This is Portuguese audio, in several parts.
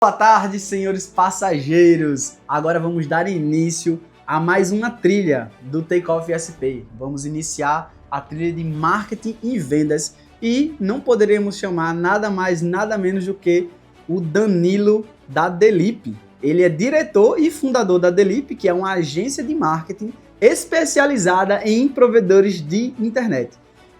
Boa tarde, senhores passageiros. Agora vamos dar início a mais uma trilha do Takeoff SP. Vamos iniciar a trilha de marketing e vendas e não poderíamos chamar nada mais, nada menos do que o Danilo da Delip. Ele é diretor e fundador da Delip, que é uma agência de marketing especializada em provedores de internet.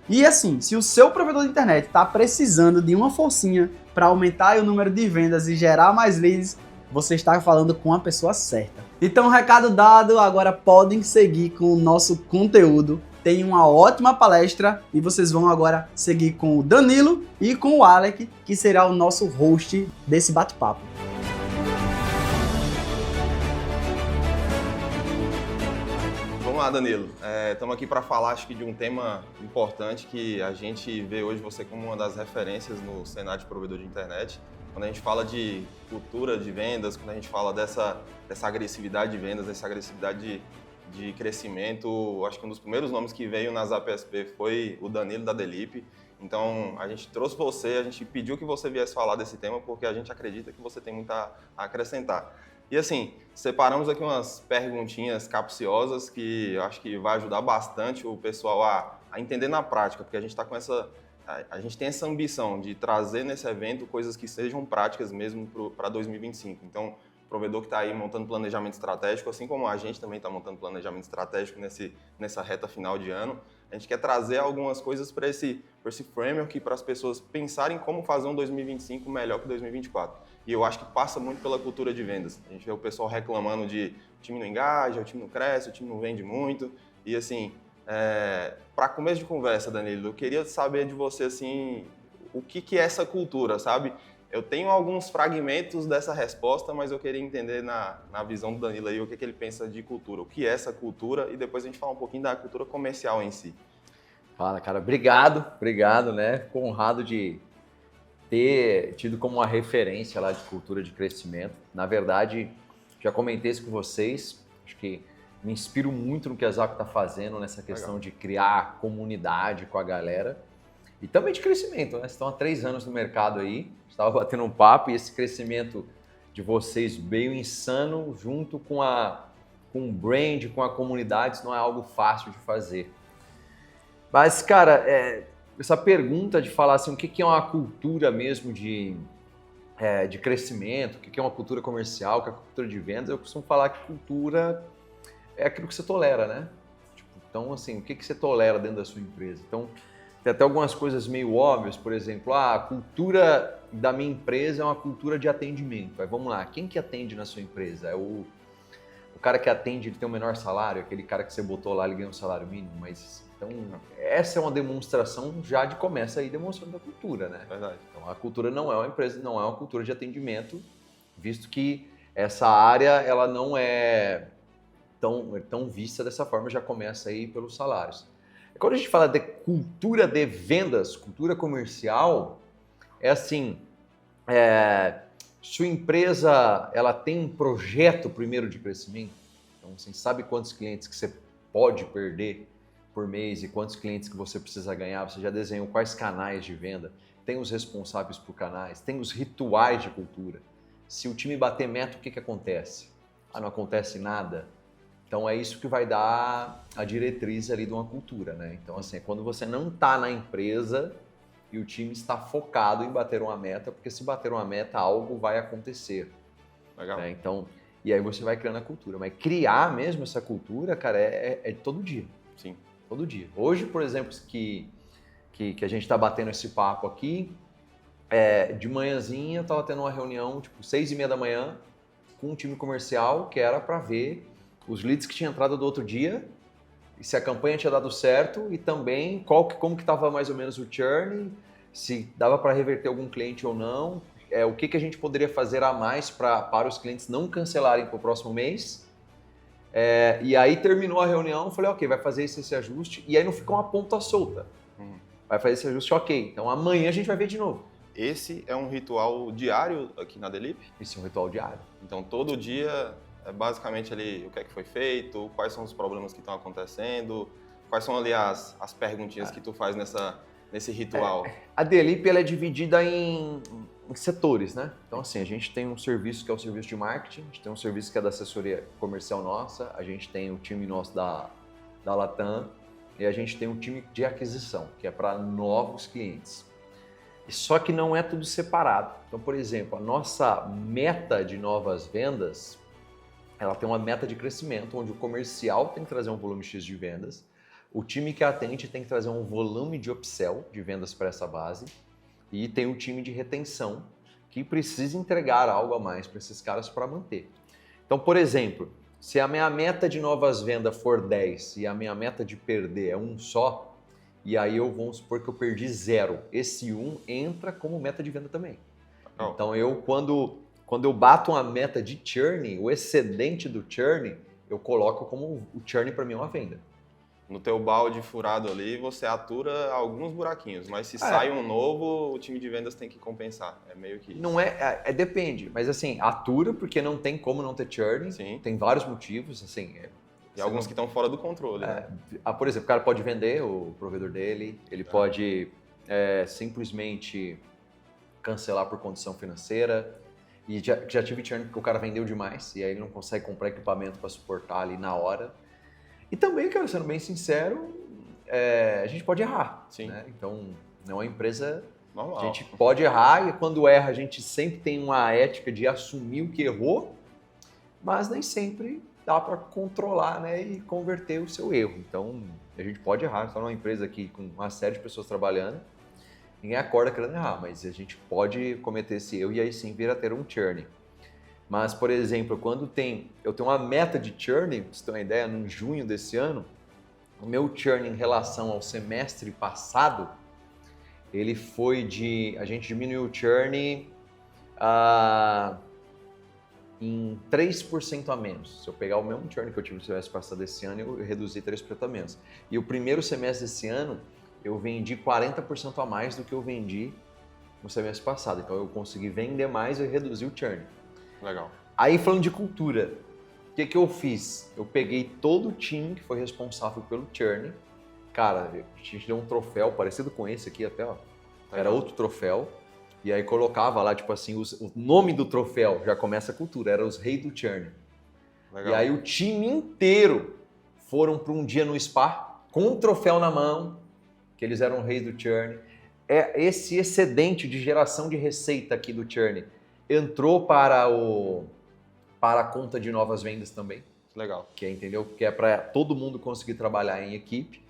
E assim, se o seu provedor de internet está precisando de uma forcinha para aumentar o número de vendas e gerar mais leads, você está falando com a pessoa certa. Então, recado dado, agora podem seguir com o nosso conteúdo. Tem uma ótima palestra e vocês vão agora seguir com o Danilo e com o Alec, que será o nosso host desse bate-papo. Vamos lá, Danilo. Estamos aqui para falar, acho que, de um tema importante que a gente vê hoje você como uma das referências no cenário de provedor de internet. Quando a gente fala de cultura de vendas, quando a gente fala dessa agressividade de vendas, dessa agressividade de crescimento, acho que um dos primeiros nomes que veio na ZapSP foi o Danilo da Delip. Então, a gente trouxe você, a gente pediu que você viesse falar desse tema porque a gente acredita que você tem muito a acrescentar. E assim, separamos aqui umas perguntinhas capciosas que eu acho que vai ajudar bastante o pessoal a entender na prática, porque a gente tem essa ambição de trazer nesse evento coisas que sejam práticas mesmo para 2025. Então, o provedor que está aí montando planejamento estratégico, assim como a gente também está montando planejamento estratégico nessa reta final de ano, a gente quer trazer algumas coisas para esse framework, para as pessoas pensarem como fazer um 2025 melhor que 2024. E eu acho que passa muito pela cultura de vendas. A gente vê o pessoal reclamando de o time não engaja, o time não cresce, o time não vende muito. E assim, para começo de conversa, Danilo, eu queria saber de você assim, o que é essa cultura, sabe? Eu tenho alguns fragmentos dessa resposta, mas eu queria entender na visão do Danilo aí o que ele pensa de cultura, o que é essa cultura, e depois a gente fala um pouquinho da cultura comercial em si. Fala, cara. Obrigado, né? Fico honrado de ter tido como uma referência lá de cultura de crescimento. Na verdade, já comentei isso com vocês, acho que me inspiro muito no que a Zap está fazendo nessa questão de criar comunidade com a galera e também de crescimento, né? Vocês estão há 3 anos no mercado aí, estava batendo um papo e esse crescimento de vocês veio insano junto com o brand, com a comunidade, isso não é algo fácil de fazer. Mas, cara, essa pergunta de falar assim, o que é uma cultura mesmo de crescimento, o que é uma cultura comercial, o que é uma cultura de vendas, eu costumo falar que cultura é aquilo que você tolera, né? Então, assim, o que você tolera dentro da sua empresa? Então, tem até algumas coisas meio óbvias, por exemplo, a cultura da minha empresa é uma cultura de atendimento. Aí vamos lá, quem que atende na sua empresa? É o cara que atende, ele tem o menor salário, aquele cara que você botou lá, ele ganha um salário mínimo, mas... Então, essa é uma demonstração já de começa aí demonstrando a cultura, né? Verdade. Então, a cultura não é uma empresa, não é uma cultura de atendimento, visto que essa área, ela não é tão vista dessa forma, já começa aí pelos salários. Quando a gente fala de cultura de vendas, cultura comercial, é assim, sua empresa, ela tem um projeto primeiro de crescimento, então você sabe quantos clientes que você pode perder por mês e quantos clientes que você precisa ganhar, você já desenhou quais canais de venda, tem os responsáveis por canais, tem os rituais de cultura. Se o time bater meta, o que acontece? Não acontece nada. Então é isso que vai dar a diretriz ali de uma cultura, né? Então assim, é quando você não está na empresa e o time está focado em bater uma meta, porque se bater uma meta, algo vai acontecer. Legal. Né? Então, e aí você vai criando a cultura. Mas criar mesmo essa cultura, cara, é todo dia. Sim. Todo dia. Hoje, por exemplo, que a gente está batendo esse papo aqui, de manhãzinha eu estava tendo uma reunião, tipo, 6h30 da manhã, com um time comercial, que era para ver os leads que tinha entrado do outro dia, e se a campanha tinha dado certo, e também como que estava mais ou menos o churn, se dava para reverter algum cliente ou não, o que a gente poderia fazer a mais para os clientes não cancelarem para o próximo mês. E aí terminou a reunião, eu falei, ok, vai fazer esse ajuste, e aí não fica uma ponta solta. Vai fazer esse ajuste, ok, então amanhã a gente vai ver de novo. Esse é um ritual diário aqui na Delip? Esse é um ritual diário. Então todo dia é basicamente ali o que é que foi feito, quais são os problemas que estão acontecendo, quais são ali as perguntinhas que tu faz nesse ritual. A Delip ela é dividida em setores, né? Então, assim, a gente tem um serviço que é o serviço de marketing, a gente tem um serviço que é da assessoria comercial nossa, a gente tem o time nosso da Latam e a gente tem um time de aquisição, que é para novos clientes. Só que não é tudo separado. Então, por exemplo, a nossa meta de novas vendas, ela tem uma meta de crescimento, onde o comercial tem que trazer um volume X de vendas, o time que atende tem que trazer um volume de upsell, de vendas para essa base, e tem um time de retenção, que precisa entregar algo a mais para esses caras para manter. Então, por exemplo, se a minha meta de novas vendas for 10 e a minha meta de perder é 1 só, e aí vamos supor que eu perdi 0. Esse 1 entra como meta de venda também. Então, quando eu bato uma meta de churn, o excedente do churn, eu coloco como o churn para mim é uma venda. No teu balde furado ali, você atura alguns buraquinhos, mas se sai um novo, o time de vendas tem que compensar. É meio que isso. Não depende, mas assim, atura porque não tem como não ter churn. Sim. Tem vários motivos, assim. E alguns que estão fora do controle, né? Por exemplo, o cara pode vender o provedor dele, ele pode simplesmente cancelar por condição financeira. E já tive churn porque o cara vendeu demais e aí ele não consegue comprar equipamento para suportar ali na hora. E também, cara, sendo bem sincero, a gente pode errar. Sim. Né? Então, não é uma empresa... Normal. A gente pode errar e quando erra a gente sempre tem uma ética de assumir o que errou, mas nem sempre dá para controlar, né, e converter o seu erro. Então, a gente pode errar. Está numa empresa aqui com uma série de pessoas trabalhando, ninguém acorda querendo errar, mas a gente pode cometer esse erro e aí sim vir a ter um churn. Mas, por exemplo, quando eu tenho uma meta de churn, pra você ter uma ideia, no junho desse ano, o meu churn em relação ao semestre passado, ele foi a gente diminuiu o churn em 3% a menos. Se eu pegar o mesmo churn que eu tive no semestre passado esse ano, eu reduzi 3% a menos. E o primeiro semestre desse ano, eu vendi 40% a mais do que eu vendi no semestre passado. Então eu consegui vender mais e reduzir o churn. Legal. Aí falando de cultura, o que eu fiz? Eu peguei todo o time que foi responsável pelo churn. Cara, a gente deu um troféu parecido com esse aqui até, ó. Era outro troféu. E aí colocava lá, tipo assim, o nome do troféu, já começa a cultura, era os reis do churn. Legal. E aí o time inteiro foram para um dia no spa, com um troféu na mão, que eles eram reis do churn. Esse excedente de geração de receita aqui do churn entrou para a conta de novas vendas também. Legal. Entendeu? Que é para todo mundo conseguir trabalhar em equipe.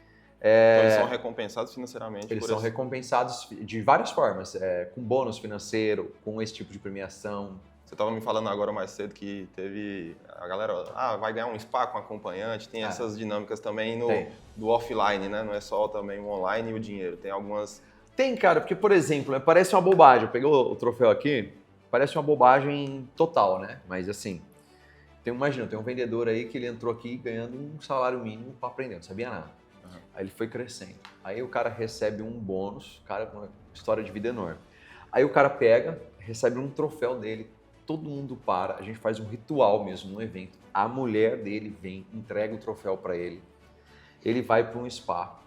Então eles são recompensados financeiramente? Eles são recompensados de várias formas, com bônus financeiro, com esse tipo de premiação. Você estava me falando agora mais cedo que teve a galera, vai ganhar um spa com acompanhante, tem essas dinâmicas também do offline, né? Não é só também o online e o dinheiro, tem algumas... Tem, cara, porque, por exemplo, parece uma bobagem, eu peguei o troféu aqui, parece uma bobagem total, né? Mas assim, imagina, tem um vendedor aí que ele entrou aqui ganhando um salário mínimo para aprender, não sabia nada. Aí ele foi crescendo. Aí o cara recebe um bônus, cara com uma história de vida enorme. Aí o cara pega, recebe um troféu dele, todo mundo para, a gente faz um ritual mesmo, um evento. A mulher dele vem, entrega o troféu para ele, ele vai para um spa.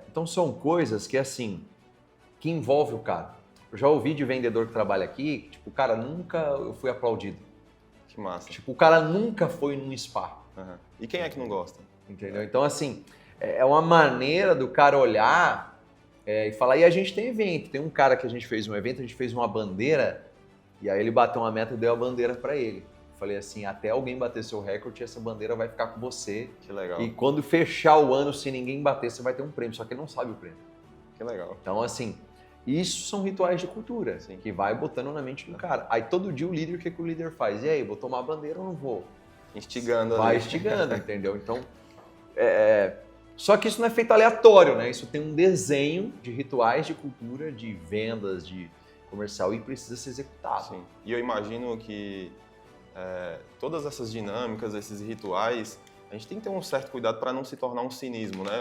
Então são coisas que assim, que envolve o cara. Eu já ouvi de vendedor que trabalha aqui, tipo, o cara nunca eu fui aplaudido. Que massa. Tipo, o cara nunca foi num spa. E quem é que não gosta? Entendeu? Então, assim, é uma maneira do cara olhar e falar, e a gente tem evento. Tem um cara que a gente fez um evento, a gente fez uma bandeira, e aí ele bateu uma meta e deu a bandeira para ele. Falei assim, até alguém bater seu recorde, essa bandeira vai ficar com você. Que legal. E quando fechar o ano, se ninguém bater, você vai ter um prêmio, só que ele não sabe o prêmio. Que legal. Então, assim, isso são rituais de cultura, assim, que vai botando na mente do cara. Aí todo dia o líder, o que o líder faz? E aí, vou tomar a bandeira ou não vou? Instigando. Vai instigando, entendeu? Então, só que isso não é feito aleatório, né? Isso tem um desenho de rituais de cultura, de vendas, de comercial e precisa ser executado. Sim. E eu imagino que todas essas dinâmicas, esses rituais, a gente tem que ter um certo cuidado para não se tornar um cinismo, né?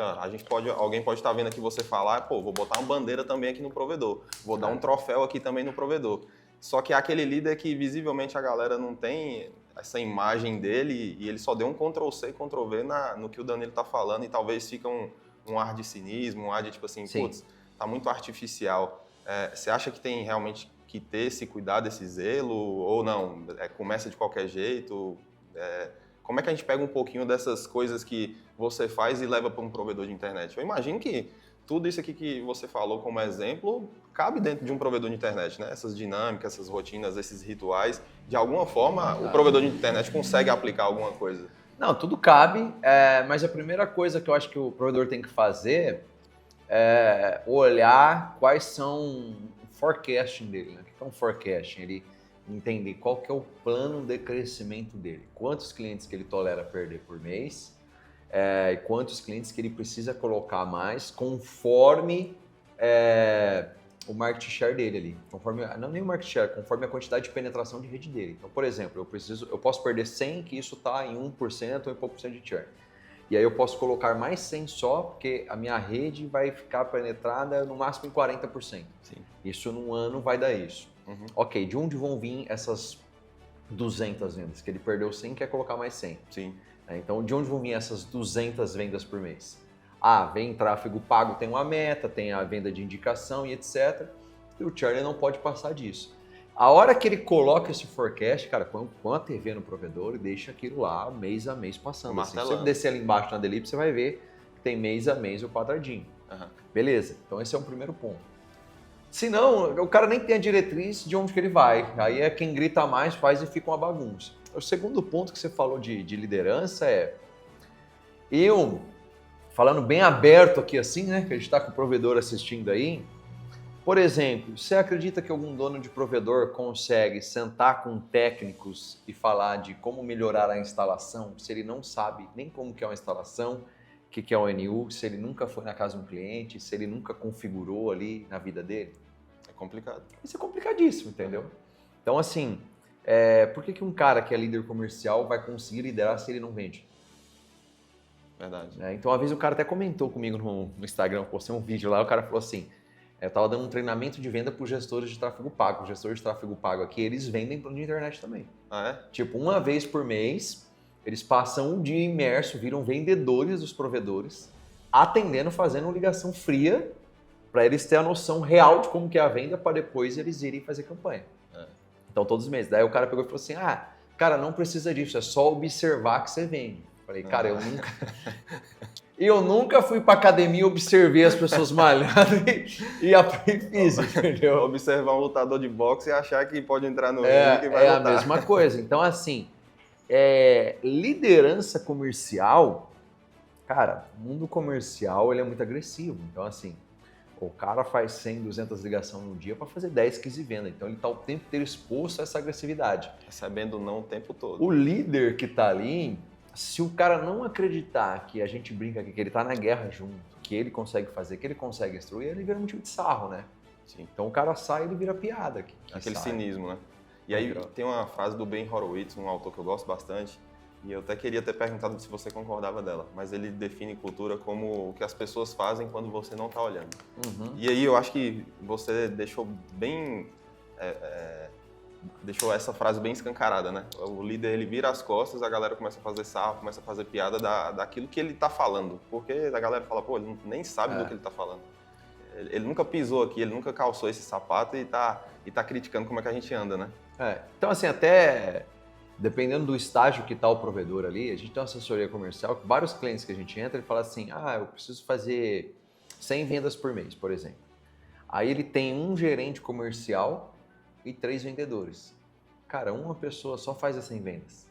Alguém pode estar vendo aqui você falar, vou botar uma bandeira também aqui no provedor, vou dar um troféu aqui também no provedor. Só que é aquele líder que visivelmente a galera não tem essa imagem dele e ele só deu um Ctrl+C e Ctrl+V no que o Danilo está falando e talvez fica um ar de cinismo, um ar de tipo assim, putz, tá muito artificial. Você acha que tem realmente que ter esse cuidado, esse zelo, ou não? Começa de qualquer jeito? Como é que a gente pega um pouquinho dessas coisas que você faz e leva para um provedor de internet? Eu imagino que tudo isso aqui que você falou como exemplo cabe dentro de um provedor de internet, né? Essas dinâmicas, essas rotinas, esses rituais, de alguma forma o provedor de internet consegue aplicar alguma coisa. Não, tudo cabe, mas a primeira coisa que eu acho que o provedor tem que fazer é olhar quais são o forecasting dele, né? O que é um forecasting? Ele entender qual que é o plano de crescimento dele, quantos clientes que ele tolera perder por mês, e quantos clientes que ele precisa colocar mais conforme o market share dele ali, conforme, não nem o market share, conforme a quantidade de penetração de rede dele. Então, por exemplo, eu posso perder 100, que isso está em 1% ou em pouco por cento de churn. E aí eu posso colocar mais 100 só, porque a minha rede vai ficar penetrada no máximo em 40%. Sim. Isso num ano vai dar isso. Uhum. Ok, de onde vão vir essas 200 vendas? Que ele perdeu 100 e quer colocar mais 100. Sim. Então, de onde vão vir essas 200 vendas por mês? Vem tráfego pago, tem uma meta, tem a venda de indicação e etc. E o churn não pode passar disso. A hora que ele coloca esse forecast, cara, põe a TV no provedor e deixa aquilo lá mês a mês passando. Assim, se você descer ali embaixo na Delip, você vai ver que tem mês a mês o quadradinho. Uhum. Beleza, então esse é o primeiro ponto. Se não, o cara nem tem a diretriz de onde que ele vai. Aí é quem grita mais, faz e fica uma bagunça. O segundo ponto que você falou de liderança eu, falando bem aberto aqui assim, né, que a gente está com o provedor assistindo aí, por exemplo, você acredita que algum dono de provedor consegue sentar com técnicos e falar de como melhorar a instalação, se ele não sabe nem como que é uma instalação, o que é o NU, se ele nunca foi na casa de um cliente, se ele nunca configurou ali na vida dele? É complicado. Isso é complicadíssimo, entendeu? Então, assim, por que um cara que é líder comercial vai conseguir liderar se ele não vende? Verdade. Então, uma vez o cara até comentou comigo no Instagram, eu postei um vídeo lá, o cara falou assim, eu estava dando um treinamento de venda para os gestores de tráfego pago. Os gestores de tráfego pago aqui, eles vendem plano de internet também. Ah, é? Tipo, uma vez por mês, eles passam um dia imerso, viram vendedores dos provedores, atendendo, fazendo ligação fria, para eles terem a noção real de como que é a venda, para depois eles irem fazer campanha. Então, todos os meses. Daí o cara pegou e falou assim, cara, não precisa disso, é só observar que você vende. Falei, cara, eu nunca fui pra academia, observei as pessoas malhando e fiz, entendeu? Observar um lutador de boxe e achar que pode entrar no ringue que vai lutar. A mesma coisa. Então, assim, liderança comercial, cara, o mundo comercial ele é muito agressivo. Então, assim, o cara faz 100, 200 ligações no dia para fazer 10, 15 vendas. Então, ele tá o tempo inteiro exposto a essa agressividade. Recebendo não o tempo todo. O líder que tá ali, se o cara não acreditar que a gente brinca aqui, que ele tá na guerra junto, que ele consegue fazer, que ele consegue instruir, ele vira um tipo de sarro, né? Sim. Então o cara sai e ele vira piada. Aquele cinismo, né? E aí tem uma frase do Ben Horowitz, um autor que eu gosto bastante, e eu até queria ter perguntado se você concordava dela, mas ele define cultura como o que as pessoas fazem quando você não tá olhando. Uhum. E aí eu acho que você deixou bem... deixou essa frase bem escancarada, né? O líder, ele vira as costas, a galera começa a fazer sarro, começa a fazer piada daquilo que ele tá falando. Porque a galera fala, pô, ele nem sabe do que ele tá falando. Ele nunca pisou aqui, ele nunca calçou esse sapato e tá criticando como é que a gente anda, né? Então, assim, até dependendo do estágio que tá o provedor ali, a gente tem uma assessoria comercial, que vários clientes que a gente entra, ele fala assim, eu preciso fazer 100 vendas por mês, por exemplo. Aí ele tem um gerente comercial e 3 vendedores. Cara, uma pessoa só faz as 100 vendas.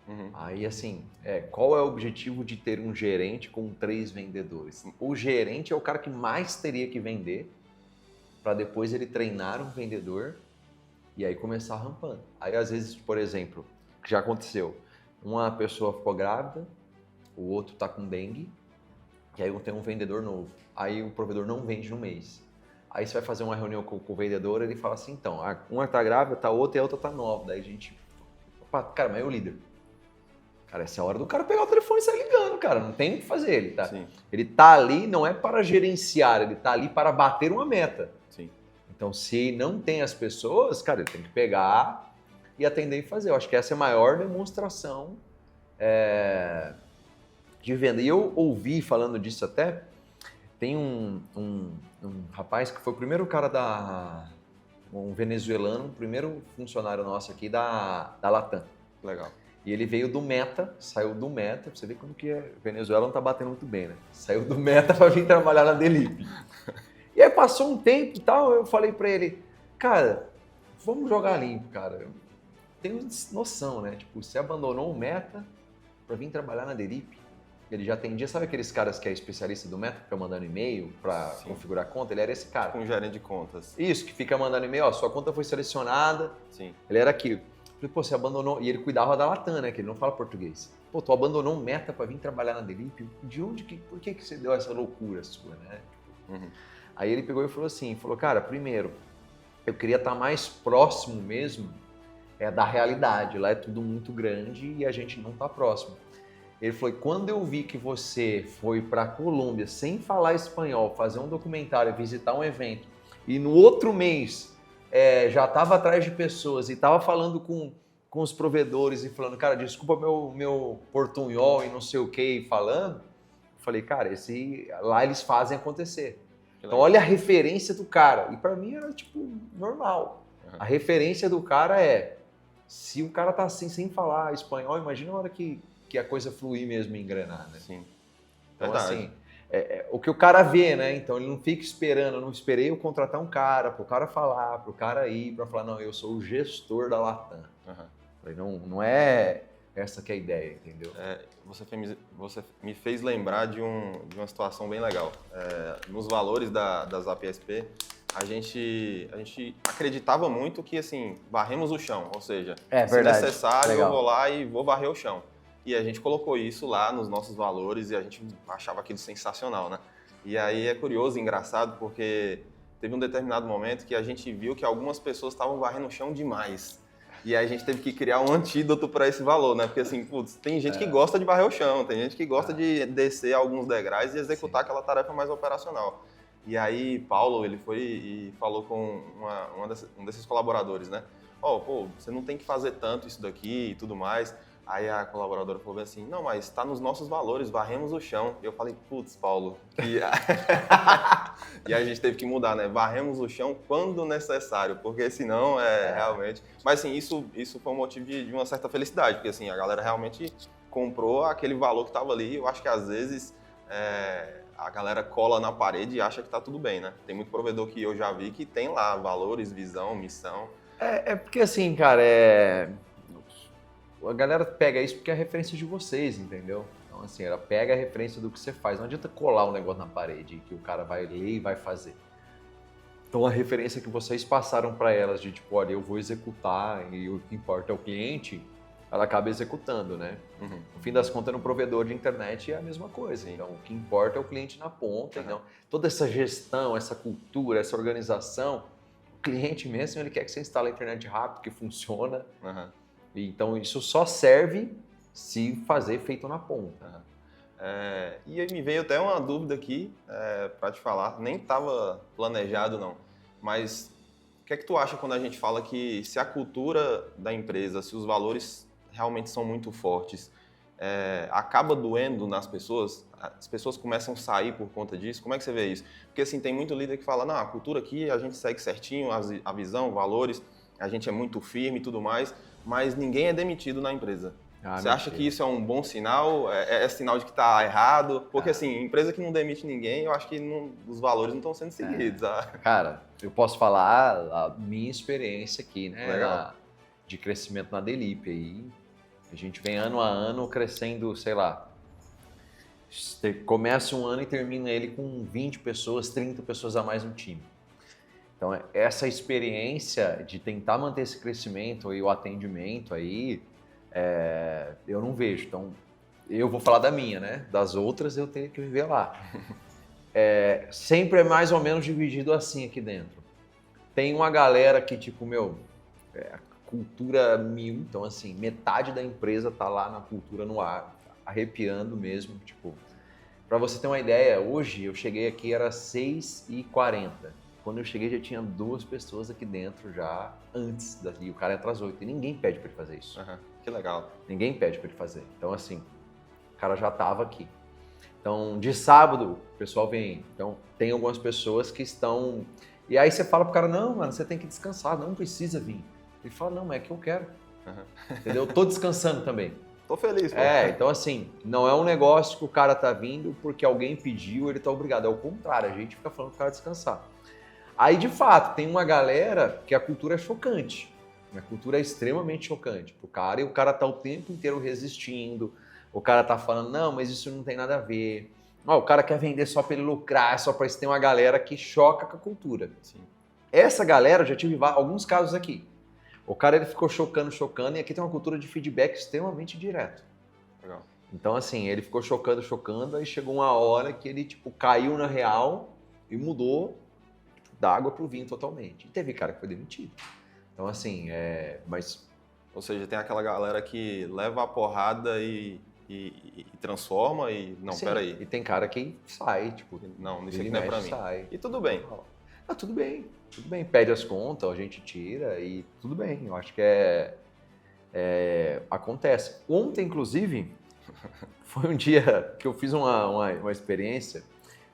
Uhum. Aí, assim, qual é o objetivo de ter um gerente com 3 vendedores? O gerente é o cara que mais teria que vender para depois ele treinar um vendedor e aí começar rampando. Aí, às vezes, por exemplo, que já aconteceu, uma pessoa ficou grávida, o outro tá com dengue, e aí tem um vendedor novo. Aí o provedor não vende no mês. Aí você vai fazer uma reunião com o vendedor, ele fala assim, então, uma tá grávida, tá outra e a outra tá nova. Daí a gente, cara, mas é o líder. Cara, essa é a hora do cara pegar o telefone e sair ligando, cara, não tem o que fazer. Ele tá ali não é para gerenciar, ele tá ali para bater uma meta. Sim. Então, se não tem as pessoas, cara, ele tem que pegar e atender e fazer. Eu acho que essa é a maior demonstração de venda. E eu ouvi falando disso até, Tem um rapaz que foi o primeiro cara um venezuelano, o primeiro funcionário nosso aqui da Latam. Legal. E ele veio do Meta, saiu do Meta, pra você ver como que Venezuela não tá batendo muito bem, né? Saiu do Meta para vir trabalhar na Delip. E aí passou um tempo e tal, eu falei para ele, cara, vamos jogar limpo, cara. Tem noção, né? Tipo, você abandonou o Meta para vir trabalhar na Delip. Ele já atendia, sabe aqueles caras que é especialista do Meta, que fica mandando e-mail para configurar a conta? Ele era esse cara. Com gerente de contas. Isso, que fica mandando e-mail, ó, sua conta foi selecionada. Sim. Ele era aquilo. Eu falei, pô, você abandonou... E ele cuidava da Latam, né? Que ele não fala português. Pô, tu abandonou um Meta para vir trabalhar na Delip? De onde que... Por que você deu essa loucura sua, né? Aí ele pegou e falou assim, cara, primeiro, eu queria estar mais próximo mesmo da realidade. Lá é tudo muito grande e a gente não tá próximo. Ele falou, quando eu vi que você foi para a Colômbia sem falar espanhol, fazer um documentário, visitar um evento, e no outro mês já estava atrás de pessoas e estava falando com os provedores e falando, cara, desculpa meu portunhol e não sei o que, falando, eu falei, cara, lá eles fazem acontecer. Então olha a referência do cara. E para mim era tipo normal. A referência do cara se o cara tá assim sem falar espanhol, imagina a hora que a coisa fluir mesmo e engrenar, né? Sim. Então, Verdade. assim, o que o cara vê, né? Então, ele não fica esperando, eu não esperei eu contratar um cara, pro cara falar, pro cara ir, pra falar, não, eu sou o gestor da Latam. Falei, não é essa que é a ideia, entendeu? Você me fez lembrar de uma situação bem legal. Nos valores da Zap SP, a gente acreditava muito que, assim, varremos o chão, ou seja, se necessário, eu vou lá e vou varrer o chão. E a gente colocou isso lá nos nossos valores e a gente achava aquilo sensacional, né? E aí é curioso e engraçado porque teve um determinado momento que a gente viu que algumas pessoas estavam varrendo o chão demais. E aí a gente teve que criar um antídoto para esse valor, né? Porque assim, putz, tem gente que gosta de varrer o chão, tem gente que gosta de descer alguns degraus e executar aquela tarefa mais operacional. E aí Paulo, ele foi e falou com um desses colaboradores, né? Pô, você não tem que fazer tanto isso daqui e tudo mais. Aí a colaboradora falou bem assim, não, mas está nos nossos valores, varremos o chão. E eu falei, putz, Paulo. E a gente teve que mudar, né? Varremos o chão quando necessário, porque senão realmente... Mas assim, isso foi um motivo de uma certa felicidade, porque assim, a galera realmente comprou aquele valor que estava ali. Eu acho que às vezes a galera cola na parede e acha que está tudo bem, né? Tem muito provedor que eu já vi que tem lá valores, visão, missão. Porque assim, cara, a galera pega isso porque é a referência de vocês, entendeu? Então, assim, ela pega a referência do que você faz. Não adianta colar um negócio na parede que o cara vai ler e vai fazer. Então, a referência que vocês passaram para elas de tipo, olha, eu vou executar e o que importa é o cliente, ela acaba executando, né? No fim das contas, no provedor de internet é a mesma coisa. Então, o que importa é o cliente na ponta. Então, toda essa gestão, essa cultura, essa organização, o cliente mesmo, ele quer que você instale a internet rápido, que funciona. Então, isso só serve se fazer feito na ponta. E aí me veio até uma dúvida aqui para te falar, nem estava planejado não, mas o que é que tu acha quando a gente fala que se a cultura da empresa, se os valores realmente são muito fortes, acaba doendo nas pessoas? As pessoas começam a sair por conta disso? Como é que você vê isso? Porque assim, tem muito líder que fala, não, a cultura aqui a gente segue certinho, a visão, valores, a gente é muito firme e tudo mais, mas ninguém é demitido na empresa. Você acha que isso é um bom sinal? É sinal de que está errado? Porque assim, empresa que não demite ninguém, eu acho que os valores não estão sendo seguidos. Cara, eu posso falar a minha experiência aqui, né? De crescimento na Delip. Aí a gente vem ano a ano crescendo, sei lá, começa um ano e termina ele com 20 pessoas, 30 pessoas a mais no time. Então, essa experiência de tentar manter esse crescimento e o atendimento aí, eu não vejo. Então, eu vou falar da minha, né? Das outras eu tenho que viver lá. Sempre é mais ou menos dividido assim aqui dentro. Tem uma galera que, tipo, cultura 1000, então assim, metade da empresa tá lá na cultura no ar, arrepiando mesmo, tipo... Pra você ter uma ideia, hoje eu cheguei aqui, era 6h40. Quando eu cheguei já tinha 2 pessoas aqui dentro já antes daqui. O cara entra às 8 e ninguém pede para ele fazer isso. Que legal. Ninguém pede para ele fazer. Então assim, o cara já estava aqui. Então, de sábado, o pessoal vem. Então, tem algumas pessoas que estão... E aí você fala pro cara, não, mano, você tem que descansar, não precisa vir. Ele fala, não, mas é que eu quero. Entendeu? Eu tô descansando também. Tô feliz, pô. Então assim, não é um negócio que o cara tá vindo porque alguém pediu, ele tá obrigado. É o contrário, a gente fica falando pro cara descansar. Aí, de fato, tem uma galera que a cultura é chocante. A cultura é extremamente chocante pro cara, e o cara tá o tempo inteiro resistindo. O cara tá falando, não, mas isso não tem nada a ver. O cara quer vender só pra ele lucrar, só pra isso. Tem uma galera que choca com a cultura. Sim. Essa galera, eu já tive alguns casos aqui. O cara ele ficou chocando, e aqui tem uma cultura de feedback extremamente direto. Legal. Então, assim, ele ficou chocando, aí chegou uma hora que ele, tipo, caiu na real e mudou da água pro vinho totalmente. E teve cara que foi demitido. Então, assim, mas... Ou seja, tem aquela galera que leva a porrada e transforma e... Não, sim, peraí. E tem cara que sai, tipo... Não, isso aqui não é pra mim. Sai. E tudo bem. Tudo bem. Pede as contas, a gente tira e tudo bem. Eu acho que acontece. Ontem, inclusive, foi um dia que eu fiz uma experiência.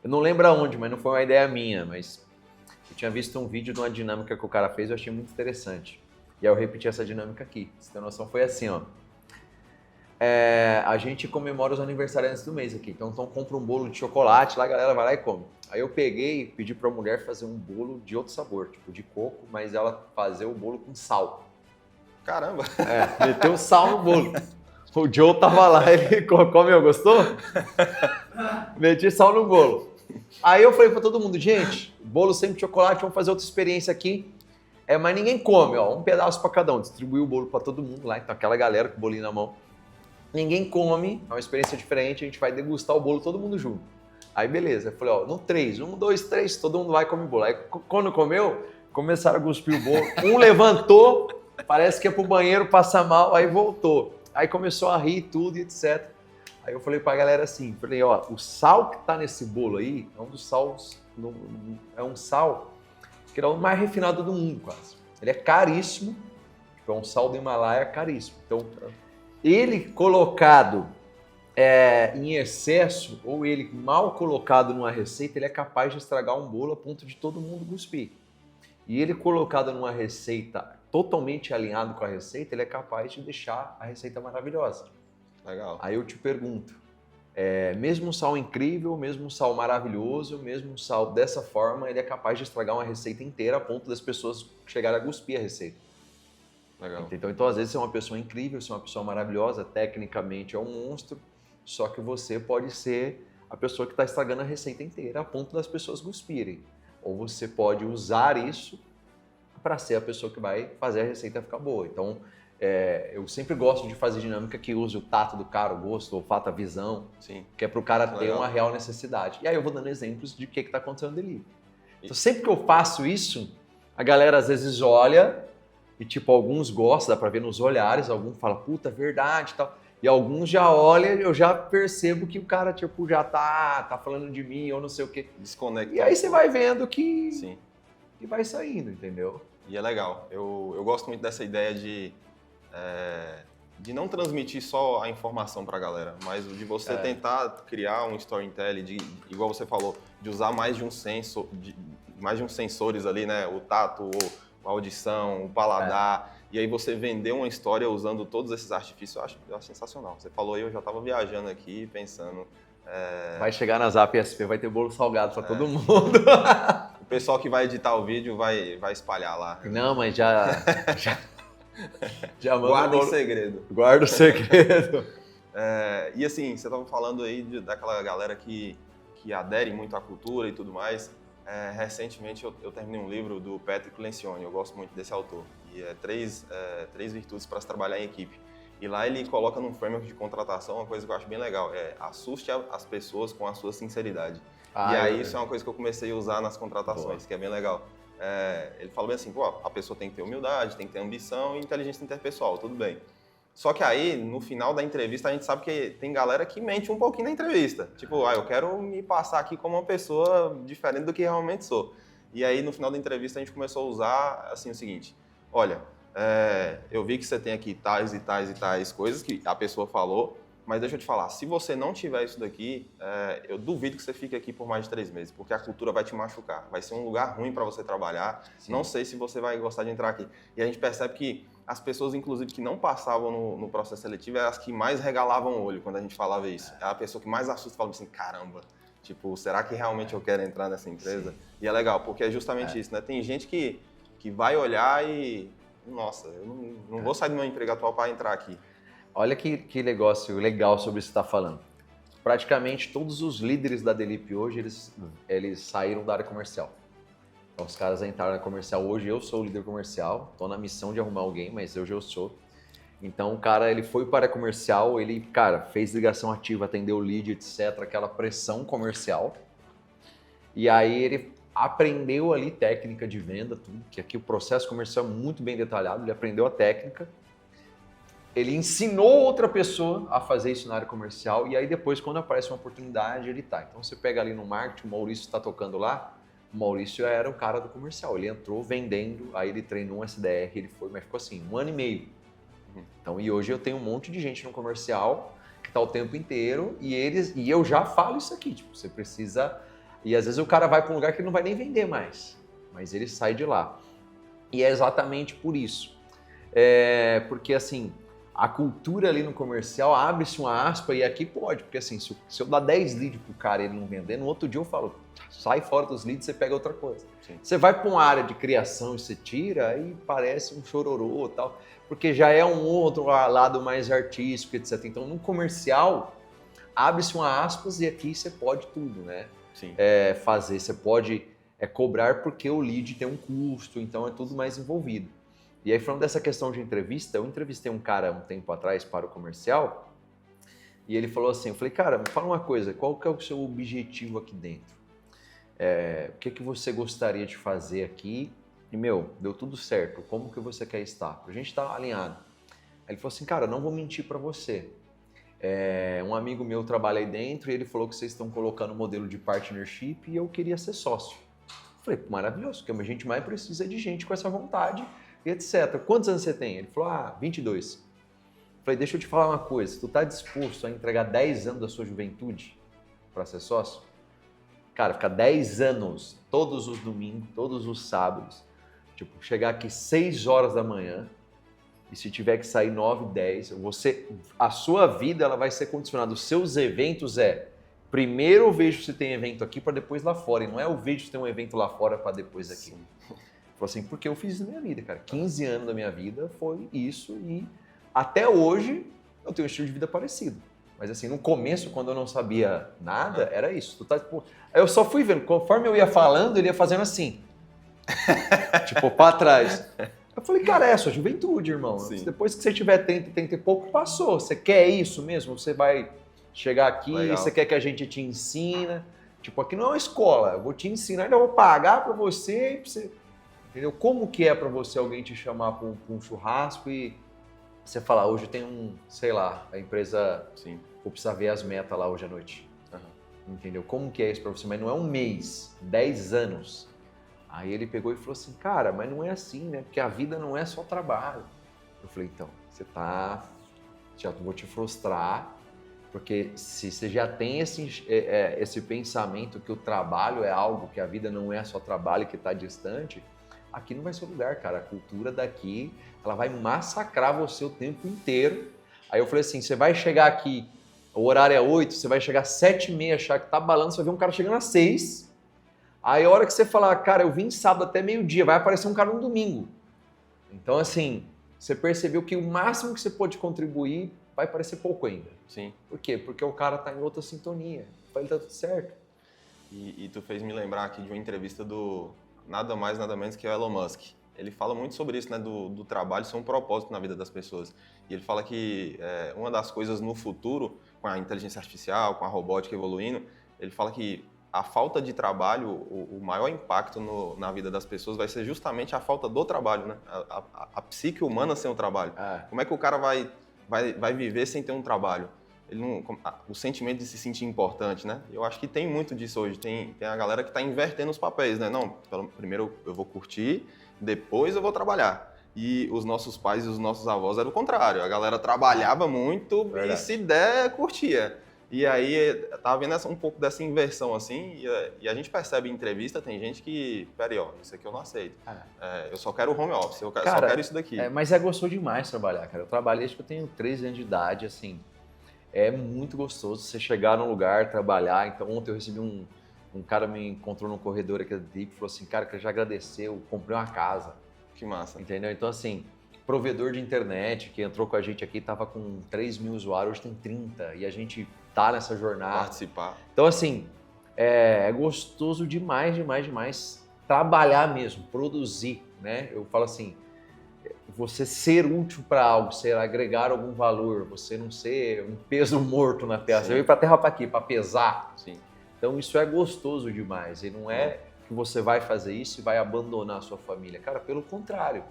Eu não lembro aonde, mas não foi uma ideia minha, mas eu tinha visto um vídeo de uma dinâmica que o cara fez e eu achei muito interessante. E aí eu repeti essa dinâmica aqui. Pra você ter noção, foi assim, ó. A gente comemora os aniversariantes do mês aqui. Então compra um bolo de chocolate, lá a galera vai lá e come. Aí eu peguei e pedi pra mulher fazer um bolo de outro sabor, tipo de coco, mas ela fazer o bolo com sal. Caramba! Meteu sal no bolo. O Joe tava lá, ele comeu, gostou? Meti sal no bolo. Aí eu falei pra todo mundo, gente, bolo sempre de chocolate, vamos fazer outra experiência aqui. Mas ninguém come, ó, um pedaço pra cada um. Distribuiu o bolo pra todo mundo lá, então aquela galera com o bolinho na mão. Ninguém come, é uma experiência diferente, a gente vai degustar o bolo todo mundo junto. Aí beleza, eu falei, ó, no 3, 1, 2, 3, todo mundo vai e come bolo. Aí quando comeu, começaram a cuspir o bolo. Um levantou, parece que ia pro banheiro passar mal, aí voltou. Aí começou a rir tudo e etc. Aí eu falei pra galera assim, falei, ó, o sal que tá nesse bolo aí é um dos sals, é um sal que é o mais refinado do mundo quase. Ele é caríssimo, é um sal do Himalaia caríssimo. Então, ele colocado em excesso, ou ele mal colocado numa receita, ele é capaz de estragar um bolo a ponto de todo mundo cuspir. E ele colocado numa receita totalmente alinhado com a receita, ele é capaz de deixar a receita maravilhosa. Legal. Aí eu te pergunto, mesmo um sal incrível, mesmo um sal maravilhoso, mesmo um sal dessa forma, ele é capaz de estragar uma receita inteira a ponto das pessoas chegarem a cuspir a receita. Legal. Então, às vezes, você é uma pessoa incrível, você é uma pessoa maravilhosa, tecnicamente é um monstro, só que você pode ser a pessoa que está estragando a receita inteira a ponto das pessoas cuspirem. Ou você pode usar isso para ser a pessoa que vai fazer a receita ficar boa. Então, eu sempre gosto de fazer dinâmica que use o tato do cara, o gosto, o olfato, a visão, Sim. que é para o cara ter Legal. uma real necessidade. E aí eu vou dando exemplos de o que está acontecendo ali. Então, sempre que eu faço isso, a galera às vezes olha e, tipo, alguns gostam, dá pra ver nos olhares, alguns falam, puta, verdade e tal. E alguns já olham, eu já percebo que o cara, tipo, já tá falando de mim ou não sei o quê. Desconecta. E aí você vai vendo que Sim. vai saindo, entendeu? E é legal. Eu gosto muito dessa ideia de não transmitir só a informação pra galera, mas de você tentar criar um storytelling, igual você falou, de usar mais de um sensores ali, né? O tato, a audição, o paladar. E aí você vender uma história usando todos esses artifícios, eu acho sensacional. Você falou aí, eu já estava viajando aqui, pensando... Vai chegar na Zap SP, vai ter bolo salgado para todo mundo. O pessoal que vai editar o vídeo vai espalhar lá. Não, mas já manda Guarda em segredo. Guarda o segredo. E assim, você estava falando aí daquela galera que adere muito à cultura e tudo mais. Recentemente eu terminei um livro do Patrick Lencioni, eu gosto muito desse autor. E três virtudes para se trabalhar em equipe. E lá ele coloca num framework de contratação uma coisa que eu acho bem legal, assuste as pessoas com a sua sinceridade. E aí isso é uma coisa que eu comecei a usar nas contratações, que é bem legal. Ele falou bem assim, a pessoa tem que ter humildade, tem que ter ambição e inteligência interpessoal, tudo bem. Só que aí, no final da entrevista, a gente sabe que tem galera que mente um pouquinho na entrevista. Tipo, eu quero me passar aqui como uma pessoa diferente do que realmente sou. E aí, no final da entrevista, a gente começou a usar, assim, o seguinte. Olha, eu vi que você tem aqui tais e tais e tais coisas que a pessoa falou, Mas deixa eu te falar, se você não tiver isso daqui, eu duvido que você fique aqui por mais de 3 meses, porque a cultura vai te machucar. Vai ser um lugar ruim para você trabalhar. Sim. Não sei se você vai gostar de entrar aqui. E a gente percebe que as pessoas, inclusive, que não passavam no processo seletivo, eram as que mais regalavam o olho quando a gente falava isso. É a pessoa que mais assusta, falava assim, caramba, tipo, será que realmente eu quero entrar nessa empresa? Sim. E é legal, porque é justamente isso, né? Tem gente que vai olhar e, nossa, eu não vou sair do meu emprego atual para entrar aqui. Olha que negócio legal sobre isso que você está falando. Praticamente todos os líderes da Delip hoje, eles saíram da área comercial. Então, os caras entraram na comercial. Hoje eu sou o líder comercial, estou na missão de arrumar alguém, mas hoje eu sou. Então, o cara, ele foi para a área comercial, ele, cara, fez ligação ativa, atendeu o lead, etc., aquela pressão comercial. E aí ele aprendeu ali técnica de venda, tudo, que aqui o processo comercial é muito bem detalhado, ele aprendeu a técnica. Ele ensinou outra pessoa a fazer isso na área comercial e aí depois, quando aparece uma oportunidade, ele tá. Então você pega ali no marketing, o Maurício está tocando lá, o Maurício era o cara do comercial. Ele entrou vendendo, aí ele treinou um SDR, ele foi, mas ficou assim, 1 ano e meio. Então, e hoje eu tenho um monte de gente no comercial que tá o tempo inteiro e eu já falo isso aqui, tipo, você precisa... E às vezes o cara vai para um lugar que ele não vai nem vender mais, mas ele sai de lá. E é exatamente por isso. Porque assim... A cultura ali no comercial, abre-se uma aspa e aqui pode, porque assim, se eu dar 10 leads pro cara e ele não vender, no outro dia eu falo, sai fora dos leads, você pega outra coisa. Sim. Você vai para uma área de criação e você tira, aí parece um chororô e tal, porque já é um outro lado mais artístico, etc. Então, no comercial, abre-se uma aspas e aqui você pode tudo, né? Sim. Fazer, você pode cobrar porque o lead tem um custo, então é tudo mais envolvido. E aí, falando dessa questão de entrevista, eu entrevistei um cara um tempo atrás para o comercial e ele falou assim, eu falei, cara, me fala uma coisa, qual que é o seu objetivo aqui dentro? O que você gostaria de fazer aqui? E, deu tudo certo, como que você quer estar? A gente está alinhado. Aí ele falou assim, cara, não vou mentir para você. Um amigo meu trabalha aí dentro e ele falou que vocês estão colocando um modelo de partnership e eu queria ser sócio. Eu falei, maravilhoso, porque a gente mais precisa de gente com essa vontade, etc. Quantos anos você tem? Ele falou, 22. Eu falei, deixa eu te falar uma coisa, tu tá disposto a entregar 10 anos da sua juventude para ser sócio? Cara, ficar 10 anos, todos os domingos, todos os sábados, tipo, chegar aqui 6 horas da manhã e se tiver que sair 9, 10, a sua vida ela vai ser condicionada, os seus eventos primeiro eu vejo se tem evento aqui para depois lá fora, e não é eu vejo se tem um evento lá fora para depois aqui. Sim. Falou assim, porque eu fiz isso na minha vida, cara. 15 anos da minha vida foi isso e até hoje eu tenho um estilo de vida parecido. Mas assim, no começo, quando eu não sabia nada, era isso. Eu só fui vendo, conforme eu ia falando, ele ia fazendo assim. Tipo, pra trás. Eu falei, cara, é a sua juventude, irmão. Sim. Depois que você tiver 30 e pouco, passou. Você quer isso mesmo? Você vai chegar aqui, legal. Você quer que a gente te ensina. Tipo, aqui não é uma escola. Eu vou te ensinar, ainda vou pagar pra você e pra você... Entendeu? Como que é para você alguém te chamar para um churrasco e você falar, hoje tem sei lá, a empresa, sim, vou precisar ver as metas lá hoje à noite. Uhum. Entendeu? Como que é isso para você? Mas não é um mês, 10 anos. Aí ele pegou e falou assim, cara, mas não é assim, né? Porque a vida não é só trabalho. Eu falei, então, já vou te frustrar, porque se você já tem esse pensamento que o trabalho é algo, que a vida não é só trabalho que está distante, aqui não vai ser o lugar, cara. A cultura daqui, ela vai massacrar você o tempo inteiro. Aí eu falei assim, você vai chegar aqui, o horário é 8, você vai chegar às 7h30, achar que tá balando, você vai ver um cara chegando às 6. Aí a hora que você falar, cara, eu vim sábado até meio-dia, vai aparecer um cara no domingo. Então, assim, você percebeu que o máximo que você pode contribuir vai parecer pouco ainda. Sim. Por quê? Porque o cara tá em outra sintonia. Ele tá tudo certo. E tu fez me lembrar aqui de uma entrevista do... nada mais, nada menos que o Elon Musk. Ele fala muito sobre isso, né, do trabalho ser um propósito na vida das pessoas. E ele fala que uma das coisas no futuro, com a inteligência artificial, com a robótica evoluindo, ele fala que a falta de trabalho, o maior impacto na vida das pessoas vai ser justamente a falta do trabalho, né? A psique humana sem o trabalho. Como é que o cara vai viver sem ter um trabalho? O sentimento de se sentir importante, né? Eu acho que tem muito disso hoje. Tem a galera que está invertendo os papéis, né? Não, primeiro eu vou curtir, depois eu vou trabalhar. E os nossos pais e os nossos avós era o contrário. A galera trabalhava muito Verdade. e se der, curtia. E aí, tava vendo um pouco dessa inversão, assim, e a gente percebe em entrevista, tem gente que, peraí, ó, isso aqui eu não aceito. Eu só quero home office, só quero isso daqui. Mas é gostoso demais trabalhar, cara. Eu trabalhei, acho que eu tenho 13 anos de idade, assim, é muito gostoso você chegar num lugar, trabalhar. Então, ontem eu recebi um cara me encontrou no corredor aqui da DIP e falou assim, cara, que já agradeceu, eu comprei uma casa. Que massa. Entendeu? Então, assim, provedor de internet que entrou com a gente aqui, tava com 3 mil usuários, hoje tem 30, e a gente tá nessa jornada. Participar. Então, assim, é gostoso demais, demais, demais trabalhar mesmo, produzir, né? Eu falo assim, você ser útil para algo, ser agregar algum valor, você não ser um peso morto na terra. Sim. Você veio pra terra para quê? Para pesar. Sim. Então, isso é gostoso demais. E não é que você vai fazer isso e vai abandonar a sua família. Cara, pelo contrário.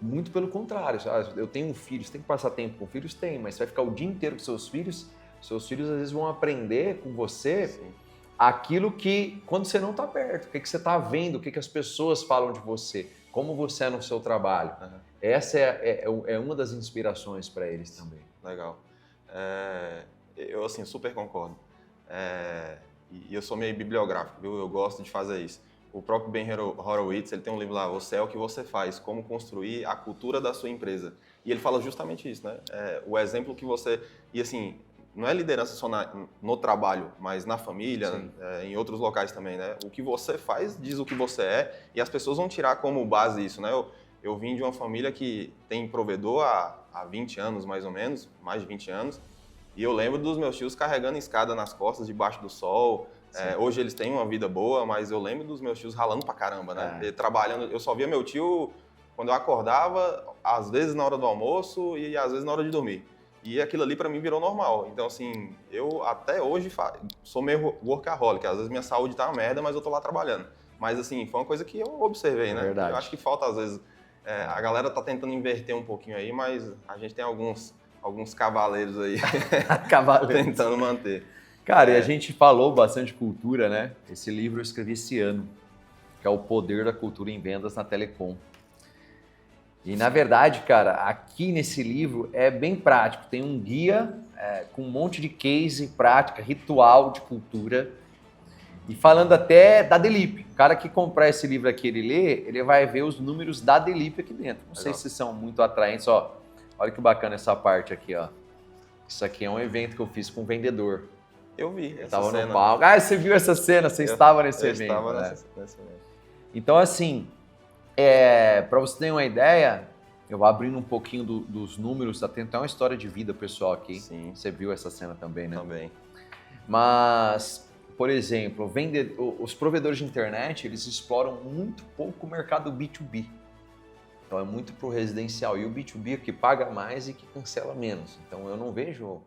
Muito pelo contrário. Eu tenho um filho, você tem que passar tempo com filhos? Tem, mas você vai ficar o dia inteiro com seus filhos às vezes vão aprender com você Sim. aquilo que, quando você não está perto, o que você está vendo, o que as pessoas falam de você, como você é no seu trabalho. Uhum. Essa é uma das inspirações para eles também. Legal. Eu, assim, super concordo. E eu sou meio bibliográfico, viu? Eu gosto de fazer isso. O próprio Ben Horowitz, ele tem um livro lá, Você é o que você faz, como construir a cultura da sua empresa. E ele fala justamente isso, né? O exemplo que você... E assim, não é liderança só no trabalho, mas na família, em outros locais também, né? O que você faz diz o que você é e as pessoas vão tirar como base isso, né? Eu vim de uma família que tem provedor há 20 anos, mais ou menos, mais de 20 anos, e eu lembro dos meus tios carregando escada nas costas, debaixo do sol. Hoje eles têm uma vida boa, mas eu lembro dos meus tios ralando pra caramba, né? E trabalhando, eu só via meu tio quando eu acordava, às vezes na hora do almoço e às vezes na hora de dormir. E aquilo ali pra mim virou normal. Então, assim, eu até hoje sou meio workaholic. Às vezes minha saúde tá uma merda, mas eu tô lá trabalhando. Mas, assim, foi uma coisa que eu observei, né? Verdade. Eu acho que falta, às vezes, a galera tá tentando inverter um pouquinho aí, mas a gente tem alguns cavaleiros aí tentando manter. Cara, e a gente falou bastante de cultura, né? Esse livro eu escrevi esse ano, que é O Poder da Cultura em Vendas na Telecom. E, na verdade, cara, aqui nesse livro é bem prático. Tem um guia com um monte de case, prática, ritual de cultura. E falando até da Delip. O cara que comprar esse livro aqui, ele vai ver os números da Delip aqui dentro. Não sei se são muito atraentes, ó. Olha que bacana essa parte aqui, ó. Isso aqui é um evento que eu fiz com um vendedor. Eu vi essa Estava cena. no palco. Ah, você viu essa cena? Você estava nesse evento. Eu estava né? nesse evento. Então, assim, para você ter uma ideia, eu vou abrindo um pouquinho dos números, tem até uma história de vida pessoal aqui. Sim. Você viu essa cena também, né? Também. Mas, por exemplo, os provedores de internet, eles exploram muito pouco o mercado B2B. Então, é muito para o residencial. E o B2B é que paga mais e que cancela menos. Então, eu não vejo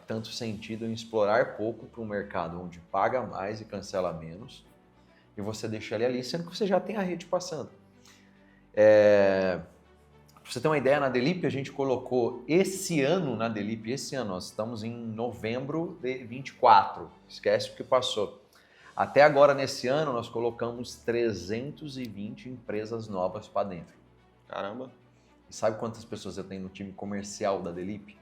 tanto sentido em explorar pouco para um mercado onde paga mais e cancela menos e você deixa ele ali, sendo que você já tem a rede passando. Para você ter uma ideia, na Delip a gente colocou esse ano, nós estamos em novembro de 24, esquece o que passou. Até agora, nesse ano, nós colocamos 320 empresas novas para dentro. Caramba. E sabe quantas pessoas eu tenho no time comercial da Delip?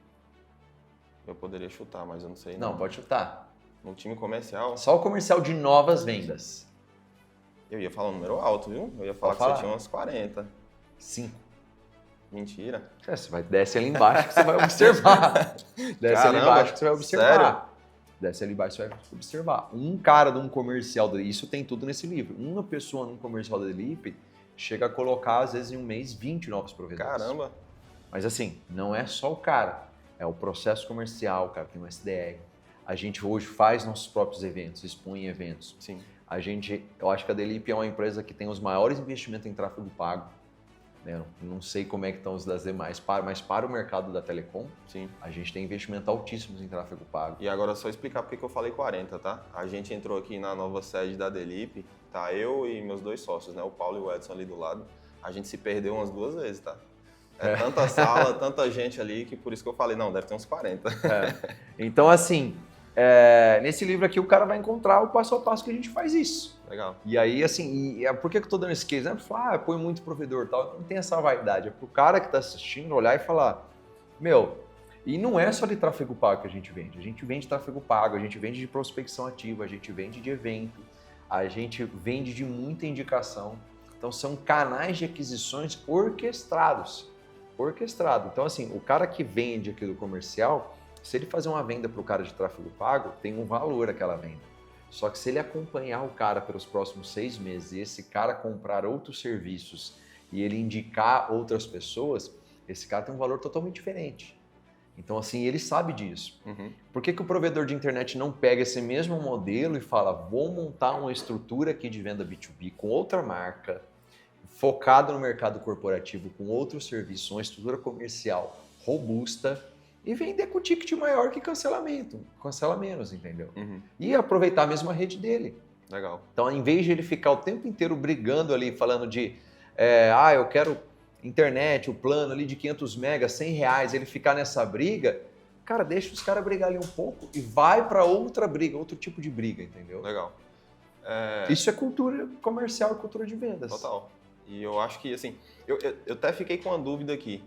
Eu poderia chutar, mas eu não sei. Não, pode chutar. No time comercial? Só o comercial de novas vendas. Eu ia falar um número alto, viu? Eu ia falar que você tinha umas 40. 5. Mentira. Você desce ali embaixo que você vai observar. Desce ali embaixo que você vai observar. Sério? Desce ali embaixo que você vai observar. Um cara de um comercial, isso tem tudo nesse livro. Uma pessoa num comercial da Delip chega a colocar, às vezes, em um mês, 20 novos provedores. Caramba. Mas assim, não é só o cara. É o processo comercial, o cara tem um SDR. A gente hoje faz nossos próprios eventos, expõe eventos. Sim. Eu acho que a Delip é uma empresa que tem os maiores investimentos em tráfego pago. Né? Não sei como é que estão os das demais, mas para o mercado da telecom, sim, a gente tem investimentos altíssimos em tráfego pago. E agora só explicar porque que eu falei 40, tá? A gente entrou aqui na nova sede da Delip, tá? Eu e meus 2 sócios, né? O Paulo e o Edson ali do lado. A gente se perdeu umas 2 vezes, tá? Tanta sala, tanta gente ali, que por isso que eu falei, não, deve ter uns 40. Então, assim, nesse livro aqui o cara vai encontrar o passo a passo que a gente faz isso. Legal. E aí, assim, por que eu tô dando esse case? Não é pra falar, põe muito provedor e tal. Não tem essa vaidade. É pro cara que tá assistindo olhar e falar, meu, e não é só de tráfego pago que a gente vende tráfego pago, a gente vende de prospecção ativa, a gente vende de evento, a gente vende de muita indicação. Então, são canais de aquisições orquestrados. Então, assim, o cara que vende aqui do comercial, se ele fazer uma venda para o cara de tráfego pago, tem um valor aquela venda. Só que se ele acompanhar o cara pelos próximos 6 meses e esse cara comprar outros serviços e ele indicar outras pessoas, esse cara tem um valor totalmente diferente. Então, assim, ele sabe disso. Por que o provedor de internet não pega esse mesmo modelo e fala, vou montar uma estrutura aqui de venda B2B com outra marca, focado no mercado corporativo, com outro serviço, uma estrutura comercial robusta, e vender com ticket maior que cancelamento. Cancela menos, entendeu? E aproveitar a mesma rede dele. Legal. Então, em vez de ele ficar o tempo inteiro brigando ali, falando de eu quero internet, o plano ali de 500 megas, 100 reais, ele ficar nessa briga, cara, deixa os caras brigar ali um pouco e vai para outra briga, outro tipo de briga, entendeu? Legal. Isso é cultura comercial e cultura de vendas. Total. E eu acho que, assim, eu até fiquei com uma dúvida aqui.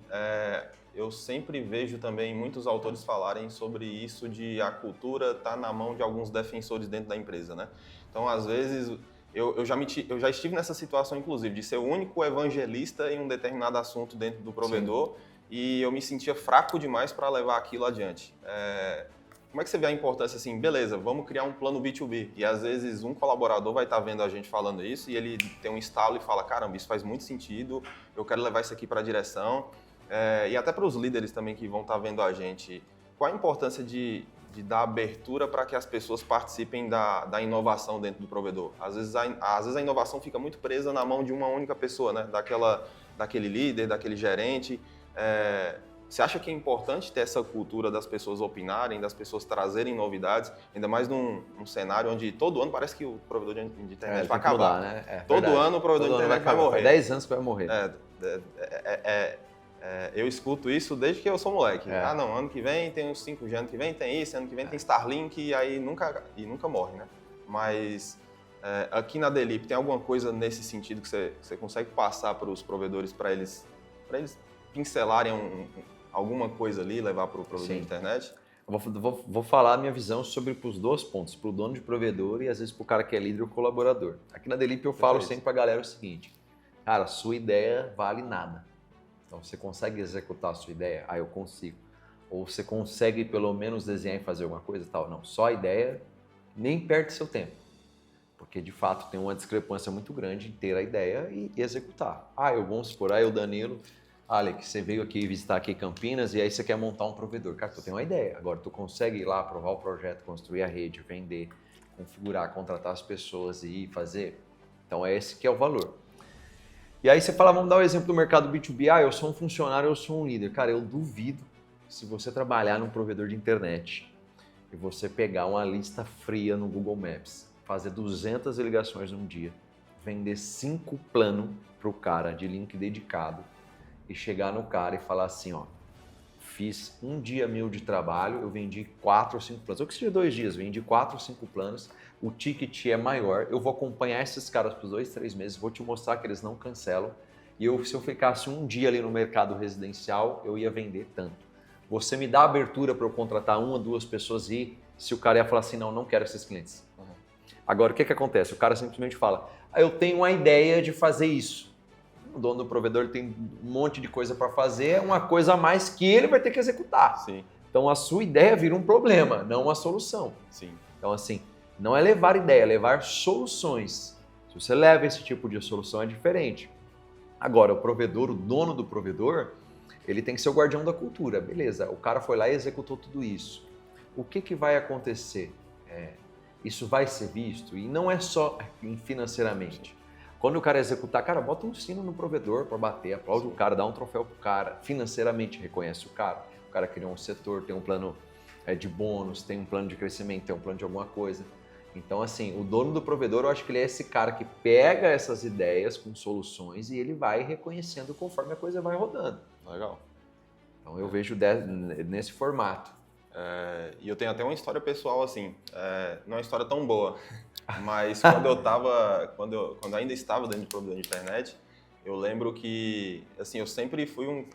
Eu sempre vejo também muitos autores falarem sobre isso de a cultura estar na mão de alguns defensores dentro da empresa, né? Então, às vezes, eu já estive nessa situação, inclusive, de ser o único evangelista em um determinado assunto dentro do provedor. Sim. E eu me sentia fraco demais para levar aquilo adiante. Como é que você vê a importância, assim, beleza, vamos criar um plano B2B. E às vezes um colaborador vai estar vendo a gente falando isso e ele tem um estalo e fala, caramba, isso faz muito sentido, eu quero levar isso aqui para a direção. E até para os líderes também que vão estar vendo a gente, qual a importância de dar abertura para que as pessoas participem da inovação dentro do provedor? Às vezes a inovação fica muito presa na mão de uma única pessoa, né? Daquele líder, daquele gerente. Você acha que é importante ter essa cultura das pessoas opinarem, das pessoas trazerem novidades, ainda mais num cenário onde todo ano parece que o provedor de internet vai acabar. Mudar, né? Todo ano o provedor de internet vai morrer. 10 anos que vai morrer. Eu escuto isso desde que eu sou moleque. Não, ano que vem tem uns 5G, ano que vem tem isso, ano que vem tem Starlink e aí nunca morre, né? Mas aqui na Delip tem alguma coisa nesse sentido que você consegue passar para os provedores para eles pincelarem alguma coisa ali, levar para o provedor de internet? Eu vou falar a minha visão sobre os dois pontos, para o dono de provedor e às vezes para o cara que é líder ou colaborador. Aqui na Delip eu falo sempre para a galera o seguinte, cara, sua ideia vale nada. Então, você consegue executar a sua ideia? Eu consigo. Ou você consegue pelo menos desenhar e fazer alguma coisa? Tal? Não, só a ideia, nem perde seu tempo. Porque, de fato, tem uma discrepância muito grande em ter a ideia e executar. Vamos supor, o Danilo, Alex, você veio aqui visitar aqui Campinas e aí você quer montar um provedor. Cara, tu tem uma ideia. Agora, tu consegue ir lá, aprovar o projeto, construir a rede, vender, configurar, contratar as pessoas e fazer? Então, esse que é o valor. E aí você fala, vamos dar o exemplo do mercado B2B, eu sou um funcionário, eu sou um líder. Cara, eu duvido se você trabalhar num provedor de internet e você pegar uma lista fria no Google Maps, fazer 200 ligações num dia, vender 5 planos para o cara de link dedicado e chegar no cara e falar assim, fiz um dia meu de trabalho, eu vendi 4 ou 5 planos. Ou que seja 2 dias, vendi 4 ou 5 planos, o ticket é maior, eu vou acompanhar esses caras por 2, 3 meses, vou te mostrar que eles não cancelam. E se eu ficasse um dia ali no mercado residencial, eu ia vender tanto. Você me dá abertura para eu contratar 1 ou 2 pessoas e se o cara ia falar assim, não quero esses clientes. Agora, o que acontece? O cara simplesmente fala, eu tenho uma ideia de fazer isso. O dono do provedor ele tem um monte de coisa para fazer, uma coisa a mais que ele vai ter que executar. Sim. Então, a sua ideia vira um problema, não uma solução. Sim. Então, assim, não é levar ideia, é levar soluções. Se você leva esse tipo de solução, é diferente. Agora, o provedor, o dono do provedor, ele tem que ser o guardião da cultura. Beleza, o cara foi lá e executou tudo isso. O que vai acontecer? Isso vai ser visto? E não é só financeiramente. Quando o cara executar, cara, bota um sino no provedor para bater, aplaude o cara, dá um troféu pro cara, financeiramente reconhece o cara criou um setor, tem um plano de bônus, tem um plano de crescimento, tem um plano de alguma coisa. Então, assim, o dono do provedor, eu acho que ele é esse cara que pega essas ideias com soluções e ele vai reconhecendo conforme a coisa vai rodando. Legal. Então, eu vejo nesse formato. E eu tenho até uma história pessoal, assim, não é uma história tão boa, mas quando eu ainda estava dentro de provedor de internet, eu lembro que, assim, eu sempre fui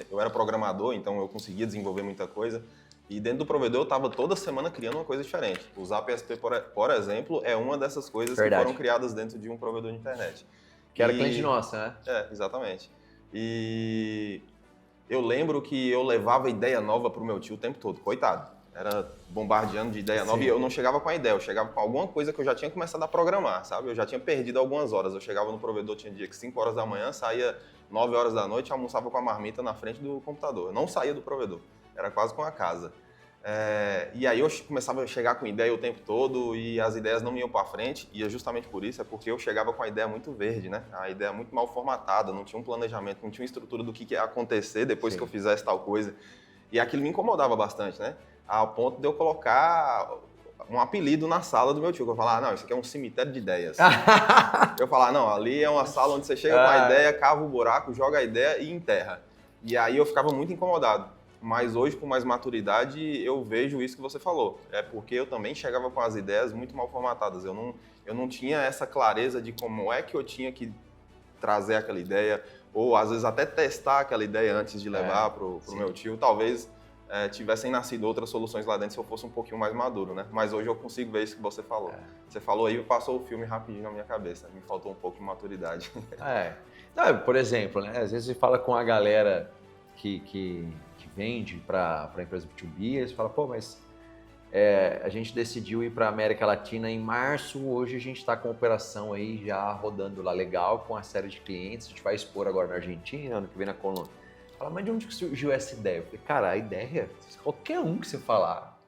eu era programador, então eu conseguia desenvolver muita coisa, e dentro do provedor eu estava toda semana criando uma coisa diferente. O Zap SP, por exemplo, é uma dessas coisas que foram criadas dentro de um provedor de internet. Que era cliente nossa, né? Exatamente. E eu lembro que eu levava ideia nova pro meu tio o tempo todo, coitado. Era bombardeando de ideia nova e eu não chegava com a ideia, eu chegava com alguma coisa que eu já tinha começado a programar, sabe? Eu já tinha perdido algumas horas. Eu chegava no provedor, tinha dia que 5 horas da manhã, saía 9 horas da noite, almoçava com a marmita na frente do computador. Eu não saía do provedor, era quase com a casa. E aí eu começava a chegar com ideia o tempo todo e as ideias não me iam para frente, e é justamente por isso, é porque eu chegava com a ideia muito verde, né? A ideia muito mal formatada, não tinha um planejamento, não tinha uma estrutura do que ia acontecer depois que eu fizesse tal coisa. E aquilo me incomodava bastante, né? Ao ponto de eu colocar um apelido na sala do meu tio, que eu falava, não, isso aqui é um cemitério de ideias. Eu falava, não, ali é uma sala onde você chega com a ideia, cava o buraco, joga a ideia e enterra. E aí eu ficava muito incomodado. Mas hoje, com mais maturidade, eu vejo isso que você falou. É porque eu também chegava com as ideias muito mal formatadas. Eu não tinha essa clareza de como é que eu tinha que trazer aquela ideia, ou às vezes até testar aquela ideia antes de levar pro meu tio. Talvez tivessem nascido outras soluções lá dentro se eu fosse um pouquinho mais maduro, né? Mas hoje eu consigo ver isso que você falou. Você falou aí e passou o filme rapidinho na minha cabeça. Me faltou um pouco de maturidade. Não, por exemplo, né? Às vezes você fala com a galera que vende para a empresa B2B, eles falam, pô, mas a gente decidiu ir para a América Latina em março, hoje a gente está com a operação aí já rodando lá legal, com uma série de clientes, a gente vai expor agora na Argentina, ano que vem na Colômbia. Fala, mas de onde surgiu essa ideia? Eu falei, cara, a ideia, qualquer um que você falar,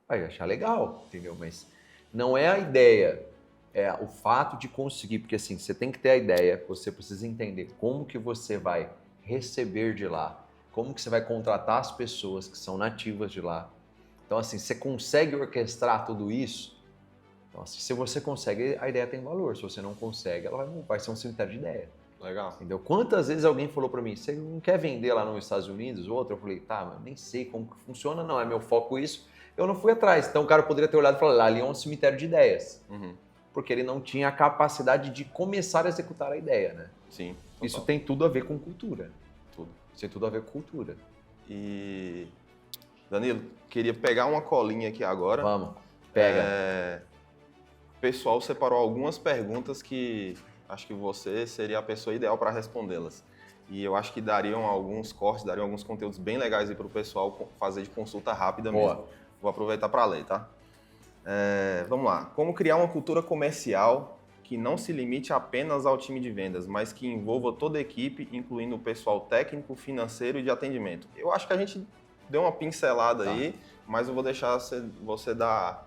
vai achar legal, entendeu? Mas não é a ideia, é o fato de conseguir, porque assim, você tem que ter a ideia, você precisa entender como que você vai receber de lá, como que você vai contratar as pessoas que são nativas de lá. Então, assim, você consegue orquestrar tudo isso? Então, assim, se você consegue, a ideia tem valor. Se você não consegue, ela vai ser um cemitério de ideia. Legal. Entendeu? Quantas vezes alguém falou para mim, você não quer vender lá nos Estados Unidos? Outro, eu falei, tá, mas eu nem sei como que funciona, não, é meu foco isso. Eu não fui atrás. Então, o cara poderia ter olhado e falado, ali é um cemitério de ideias. Porque ele não tinha a capacidade de começar a executar a ideia, né? Sim. Total. Isso tem tudo a ver com cultura. Isso tem tudo a ver com cultura. E, Danilo, queria pegar uma colinha aqui agora. Vamos, pega. O pessoal separou algumas perguntas que acho que você seria a pessoa ideal para respondê-las. E eu acho que dariam alguns cortes, dariam alguns conteúdos bem legais para o pessoal fazer de consulta rápida mesmo. Vou aproveitar para ler, tá? Vamos lá. Como criar uma cultura comercial que não se limite apenas ao time de vendas, mas que envolva toda a equipe, incluindo o pessoal técnico, financeiro e de atendimento. Eu acho que a gente deu uma pincelada aí, mas eu vou deixar você dar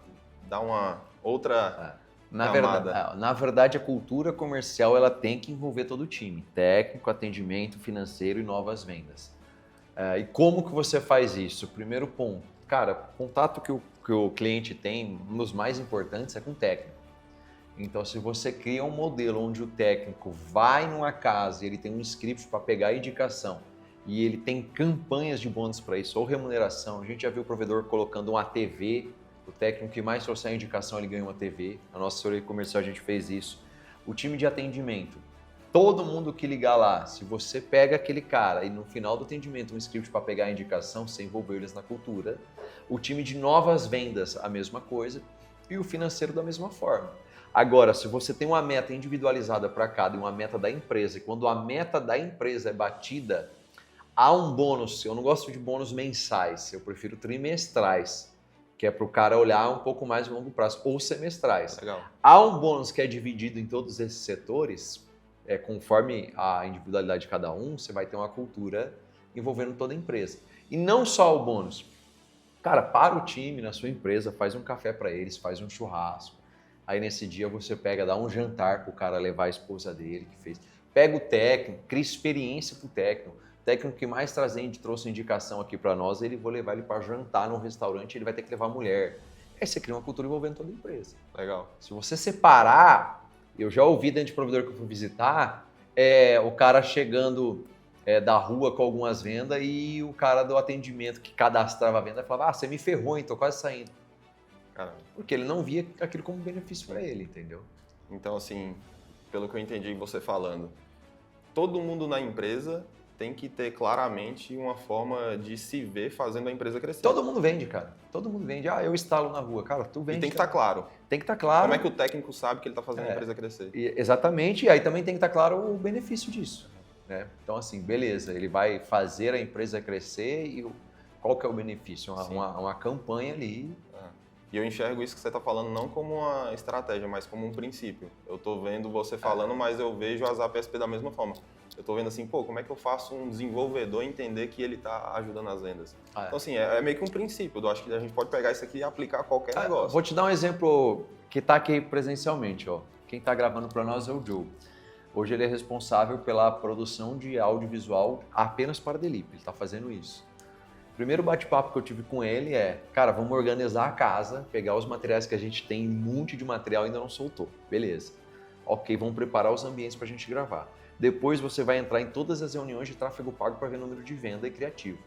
uma outra camada. Na verdade, a cultura comercial ela tem que envolver todo o time, técnico, atendimento, financeiro e novas vendas. E como que você faz isso? Primeiro ponto, cara, o contato que o cliente tem, um dos mais importantes é com o técnico. Então, se você cria um modelo onde o técnico vai numa casa e ele tem um script para pegar a indicação e ele tem campanhas de bônus para isso ou remuneração, a gente já viu o provedor colocando uma TV, o técnico que mais trouxer a indicação ele ganha uma TV, na nossa assessoria comercial a gente fez isso. O time de atendimento, todo mundo que ligar lá, se você pega aquele cara e no final do atendimento um script para pegar a indicação, você envolveu eles na cultura. O time de novas vendas, a mesma coisa, e o financeiro da mesma forma. Agora, se você tem uma meta individualizada para cada e uma meta da empresa, e quando a meta da empresa é batida, há um bônus. Eu não gosto de bônus mensais, eu prefiro trimestrais, que é para o cara olhar um pouco mais de longo prazo, ou semestrais. Legal. Há um bônus que é dividido em todos esses setores, conforme a individualidade de cada um, você vai ter uma cultura envolvendo toda a empresa. E não só o bônus. Cara, para o time na sua empresa, faz um café para eles, faz um churrasco. Aí nesse dia você dá um jantar para o cara levar a esposa dele que fez. Pega o técnico, cria experiência para o técnico. O técnico que mais trouxe indicação aqui para nós, vou levar ele para jantar num restaurante, ele vai ter que levar a mulher. Aí você cria uma cultura envolvendo toda a empresa. Legal. Se você separar, eu já ouvi dentro de provedor que eu fui visitar, o cara chegando da rua com algumas vendas e o cara do atendimento que cadastrava a venda falava, você me ferrou, hein, tô quase saindo. Caramba. Porque ele não via aquilo como benefício para ele, entendeu? Então, assim, pelo que eu entendi você falando, todo mundo na empresa tem que ter claramente uma forma de se ver fazendo a empresa crescer. Todo mundo vende, cara. Todo mundo vende. Eu instalo na rua. Cara, tu vende. E tem que estar claro. Tem que estar claro. Como é que o técnico sabe que ele está fazendo a empresa crescer? Exatamente. E aí também tem que estar claro o benefício disso. Né? Então, assim, beleza. Ele vai fazer a empresa crescer e qual que é o benefício? Uma campanha ali. E eu enxergo isso que você está falando não como uma estratégia, mas como um princípio. Eu estou vendo você falando, mas eu vejo a Zap SP da mesma forma. Eu estou vendo assim, como é que eu faço um desenvolvedor entender que ele está ajudando as vendas? Então, assim, é meio que um princípio. Eu acho que a gente pode pegar isso aqui e aplicar a qualquer negócio. Vou te dar um exemplo que está aqui presencialmente. Ó. Quem está gravando para nós é o Joe. Hoje ele é responsável pela produção de audiovisual apenas para a Delip. Ele está fazendo isso. O primeiro bate-papo que eu tive com ele cara, vamos organizar a casa, pegar os materiais que a gente tem, um monte de material ainda não soltou. Beleza. Ok, vamos preparar os ambientes para a gente gravar. Depois você vai entrar em todas as reuniões de tráfego pago para ver número de venda e criativo.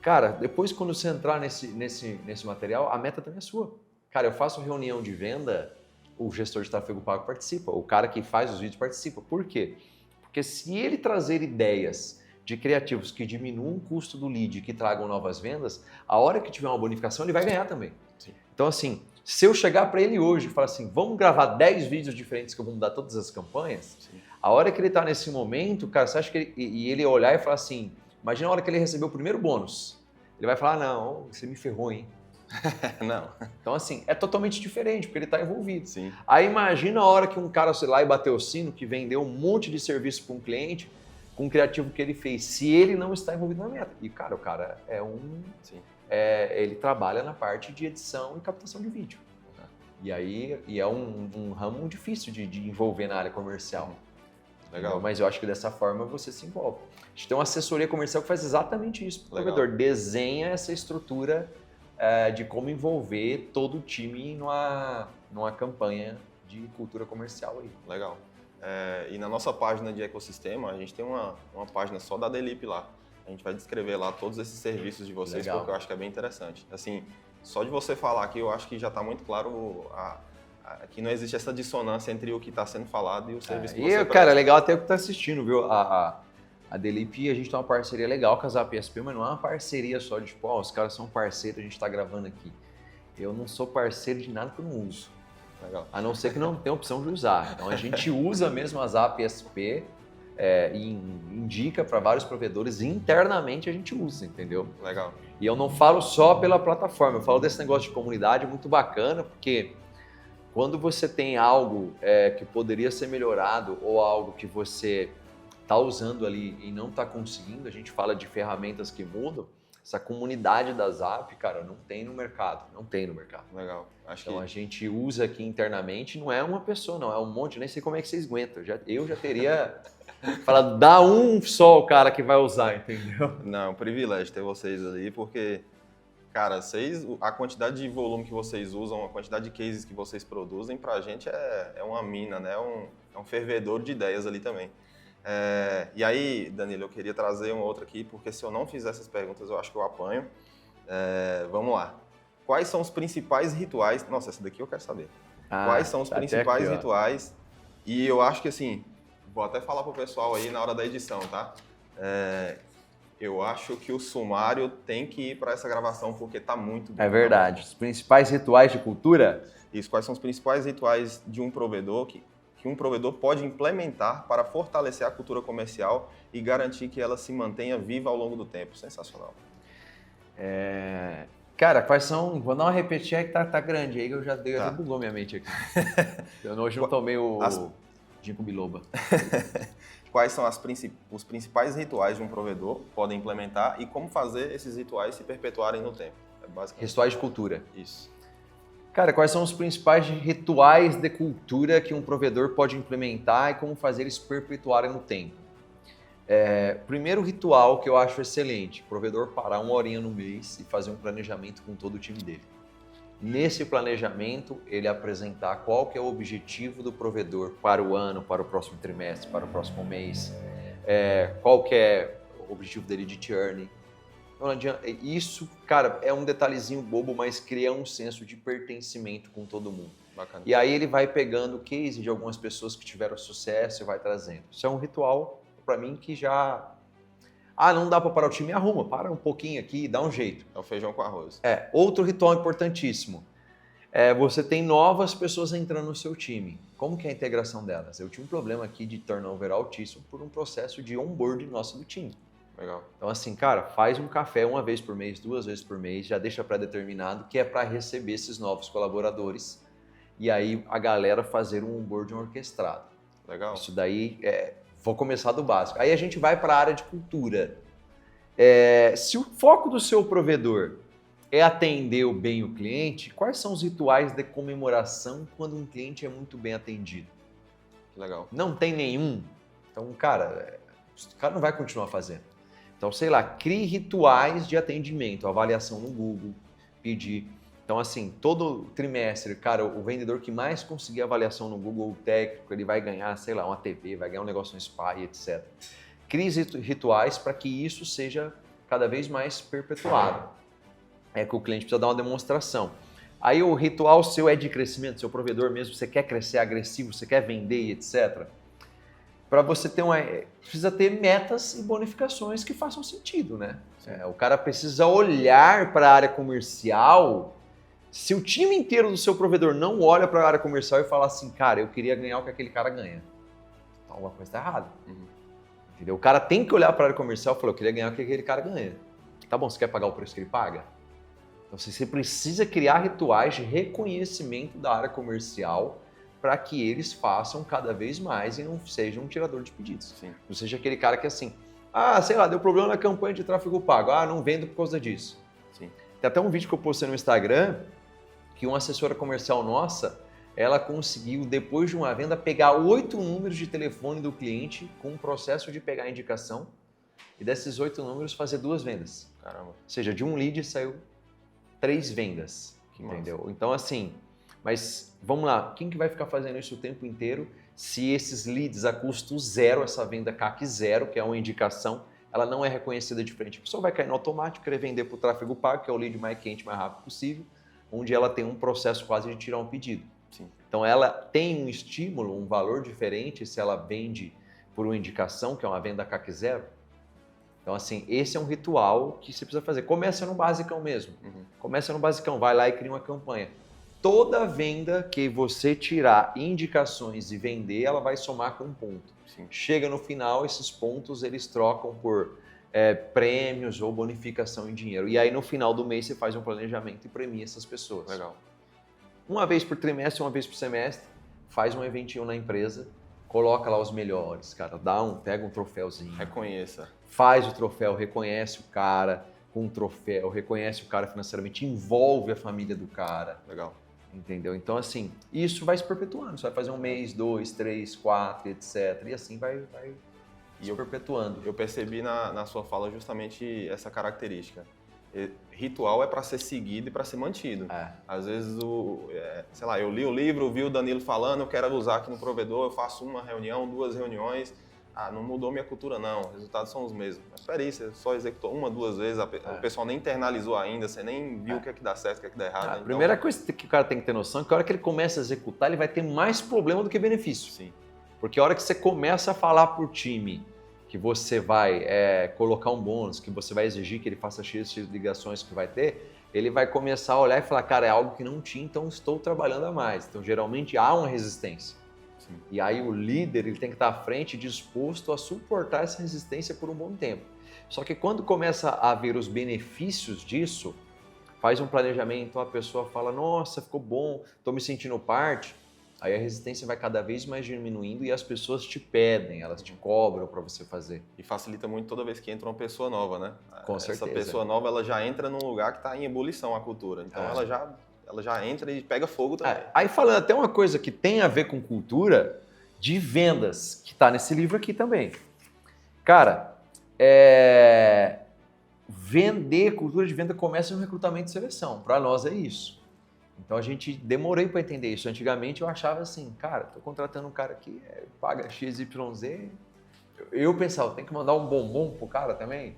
Cara, depois quando você entrar nesse material, a meta também é sua. Cara, eu faço reunião de venda, o gestor de tráfego pago participa, o cara que faz os vídeos participa. Por quê? Porque se ele trazer ideias de criativos que diminuam o custo do lead, que tragam novas vendas, a hora que tiver uma bonificação, ele vai ganhar também. Sim. Então, assim, se eu chegar para ele hoje e falar assim, vamos gravar 10 vídeos diferentes que eu vou mudar todas as campanhas, sim, a hora que ele está nesse momento, cara, você acha que ele olhar e falar assim, imagina a hora que ele recebeu o primeiro bônus. Ele vai falar, não, você me ferrou, hein? Não. Então, assim, é totalmente diferente, porque ele está envolvido. Sim. Aí imagina a hora que um cara, sei lá, e bateu o sino, que vendeu um monte de serviço para um cliente, com o criativo que ele fez, se ele não está envolvido na meta. E, cara, o cara ele trabalha na parte de edição e captação de vídeo. E aí é um ramo difícil de envolver na área comercial. Legal. Mas eu acho que dessa forma você se envolve. A gente tem uma assessoria comercial que faz exatamente isso. O provedor desenha essa estrutura de como envolver todo o time numa campanha de cultura comercial aí. Legal. E na nossa página de ecossistema, a gente tem uma página só da Delip lá. A gente vai descrever lá todos esses serviços de vocês, porque eu acho que é bem interessante. Assim, só de você falar aqui, eu acho que já está muito claro que não existe essa dissonância entre o que está sendo falado e o serviço que você presta. Cara, é legal até o que está assistindo, viu? A Delip, a gente tem uma parceria legal com a Zap SP, mas não é uma parceria só de tipo, os caras são parceiros, a gente está gravando aqui. Eu não sou parceiro de nada que eu não uso. Legal. A não ser que não tenha opção de usar. Então a gente usa mesmo a Zap SP e indica para vários provedores e internamente a gente usa, entendeu? Legal. E eu não falo só pela plataforma, eu falo desse negócio de comunidade muito bacana, porque quando você tem algo que poderia ser melhorado ou algo que você está usando ali e não está conseguindo, a gente fala de ferramentas que mudam, essa comunidade da Zap, cara, não tem no mercado. Legal. Então a gente usa aqui internamente, não é uma pessoa, não, é um monte, nem sei como é que vocês aguentam. Eu já teria falado, dá um só o cara que vai usar, entendeu? Não, é um privilégio ter vocês ali, porque, cara, a quantidade de volume que vocês usam, a quantidade de cases que vocês produzem, pra gente é uma mina, né? É um fervedor de ideias ali também. E aí, Danilo, eu queria trazer uma outra aqui, porque se eu não fizer essas perguntas, eu acho que eu apanho. Vamos lá. Quais são os principais rituais? Nossa, essa daqui eu quero saber. Quais são os principais rituais? E eu acho que, assim, vou até falar pro pessoal aí na hora da edição, tá? Eu acho que o sumário tem que ir para essa gravação, porque tá muito bom. É verdade. Os principais rituais de cultura? Isso, quais são os principais rituais de um provedor que um provedor pode implementar para fortalecer a cultura comercial e garantir que ela se mantenha viva ao longo do tempo. Sensacional. Cara, quais são... Vou dar uma repetida que tá grande aí, que eu já bugou minha mente aqui. Hoje eu tomei o Ginkgo biloba. Quais são os principais rituais de um provedor podem implementar e como fazer esses rituais se perpetuarem no tempo? Rituais de cultura. Isso. Cara, quais são os principais rituais de cultura que um provedor pode implementar e como fazer eles se perpetuarem no tempo? Primeiro ritual que eu acho excelente, o provedor parar 1 horinha no mês e fazer um planejamento com todo o time dele. Nesse planejamento, ele apresentar qual que é o objetivo do provedor para o ano, para o próximo trimestre, para o próximo mês. qual que é o objetivo dele de churn. Não adianta. Isso, cara, é um detalhezinho bobo, mas cria um senso de pertencimento com todo mundo. Bacana. E aí ele vai pegando o case de algumas pessoas que tiveram sucesso e vai trazendo. Isso é um ritual, para mim, que já... não dá para parar o time, arruma, para um pouquinho aqui, dá um jeito. É o feijão com arroz. Outro ritual importantíssimo. Você tem novas pessoas entrando no seu time. Como que é a integração delas? Eu tinha um problema aqui de turnover altíssimo por um processo de onboarding nosso do time. Legal. Então assim, cara, faz um café uma vez por mês, 2 vezes por mês, já deixa pré-determinado que é para receber esses novos colaboradores e aí a galera fazer um onboarding orquestrado. Legal. Isso daí, vou começar do básico. Aí a gente vai para a área de cultura. Se o foco do seu provedor é atender bem o cliente, quais são os rituais de comemoração quando um cliente é muito bem atendido? Legal. Não tem nenhum. Então, cara, o cara não vai continuar fazendo. Então, sei lá, crie rituais de atendimento, avaliação no Google, pedir. Então, assim, todo trimestre, cara, o vendedor que mais conseguir avaliação no Google, o técnico, ele vai ganhar, sei lá, uma TV, vai ganhar um negócio no spa e etc. Crie rituais para que isso seja cada vez mais perpetuado. É que o cliente precisa dar uma demonstração. Aí o ritual seu é de crescimento, seu provedor mesmo, você quer crescer agressivo, você quer vender e etc. Para você ter precisa ter metas e bonificações que façam sentido, né? O cara precisa olhar para a área comercial. Se o time inteiro do seu provedor não olha para a área comercial e fala assim, cara, eu queria ganhar o que aquele cara ganha, então alguma coisa está errada. Entendeu? O cara tem que olhar para a área comercial e falar, eu queria ganhar o que aquele cara ganha. Tá bom, você quer pagar o preço que ele paga? Então você precisa criar rituais de reconhecimento da área comercial para que eles façam cada vez mais e não seja um tirador de pedidos. Sim. Não seja aquele cara que assim, sei lá, deu problema na campanha de tráfego pago, não vendo por causa disso. Sim. Tem até um vídeo que eu postei no Instagram que uma assessora comercial nossa, ela conseguiu, depois de uma venda, pegar 8 números de telefone do cliente com um processo de pegar a indicação e desses 8 números fazer 2 vendas. Caramba. Ou seja, de um lead saiu 3 vendas, Que entendeu? massa. Então assim, mas vamos lá, quem que vai ficar fazendo isso o tempo inteiro se esses leads a custo zero, essa venda CAC zero, que é uma indicação, ela não é reconhecida de frente. A pessoa vai cair no automático, querer vender para o tráfego pago, que é o lead mais quente, mais rápido possível, onde ela tem um processo quase de tirar um pedido. Sim. Então ela tem um estímulo, um valor diferente se ela vende por uma indicação, que é uma venda CAC zero. Então assim, esse é um ritual que você precisa fazer. Começa no basicão mesmo. Começa no basicão, vai lá e cria uma campanha. Toda venda que você tirar indicações e vender, ela vai somar com um ponto. Sim. Chega no final, esses pontos eles trocam por prêmios ou bonificação em dinheiro. E aí no final do mês você faz um planejamento e premia essas pessoas. Legal. Uma vez por trimestre, uma vez por semestre, faz um eventinho na empresa, coloca lá os melhores, cara, pega um troféuzinho. Reconheça. Faz o troféu, reconhece o cara com um troféu, reconhece o cara financeiramente, envolve a família do cara. Legal. Entendeu? Então, assim, isso vai se perpetuando. Você vai fazer 1 mês, 2, 3, 4, etc. E assim vai se perpetuando. Eu percebi na sua fala justamente essa característica. Ritual é para ser seguido e para ser mantido. Às vezes, sei lá, eu li o livro, vi o Danilo falando, eu quero usar aqui no provedor, eu faço uma reunião, 2 reuniões. Não mudou minha cultura não, os resultados são os mesmos. Mas peraí, você só executou 1, 2 vezes, o pessoal nem internalizou ainda, você nem viu o que é que dá certo, o que é que dá errado. A primeira coisa que o cara tem que ter noção é que a hora que ele começa a executar, ele vai ter mais problema do que benefício. Sim. Porque a hora que você começa a falar por time que você vai colocar um bônus, que você vai exigir que ele faça X ligações que vai ter, ele vai começar a olhar e falar, cara, é algo que não tinha, então estou trabalhando a mais. Então, geralmente, há uma resistência. Sim. E aí o líder ele tem que estar à frente, disposto a suportar essa resistência por um bom tempo. Só que quando começa a ver os benefícios disso, faz um planejamento, a pessoa fala, nossa, ficou bom, estou me sentindo parte. Aí a resistência vai cada vez mais diminuindo e as pessoas te pedem, elas te cobram para você fazer. E facilita muito toda vez que entra uma pessoa nova, né? Com certeza. Essa pessoa nova, ela já entra num lugar que está em ebulição a cultura. Então ela já entra e pega fogo também. Aí falando até uma coisa que tem a ver com cultura de vendas, que está nesse livro aqui também. Cara, cultura de venda começa no recrutamento e seleção. Para nós é isso. Então a gente demorei para entender isso. Antigamente eu achava assim, cara, tô contratando um cara que paga XYZ, Eu pensava, tem que mandar um bombom pro cara também?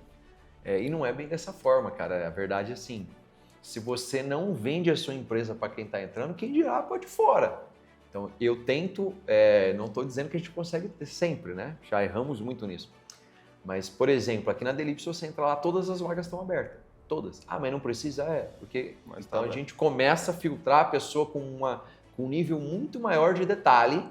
E não é bem dessa forma, cara. A verdade é assim, se você não vende a sua empresa para quem está entrando, quem dirá pode ir fora. Então, eu tento, não estou dizendo que a gente consegue ter sempre, né? Já erramos muito nisso. Mas, por exemplo, aqui na Delip, se você entrar lá, todas as vagas estão abertas. Todas. Ah, mas não precisa? Porque Mas então tá a gente começa a filtrar a pessoa com um nível muito maior de detalhe,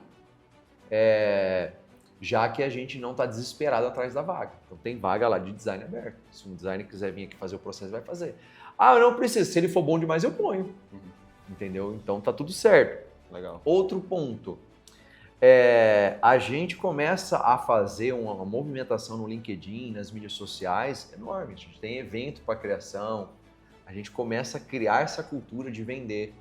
já que a gente não está desesperado atrás da vaga. Então tem vaga lá de design aberto. Se um designer quiser vir aqui fazer o processo, vai fazer. Ah, eu não preciso. Se ele for bom demais, eu ponho. Entendeu? Então tá tudo certo. Legal. Outro ponto. A gente começa a fazer uma movimentação no LinkedIn, nas mídias sociais, enorme. A gente tem evento para criação, a gente começa a criar essa cultura de vender.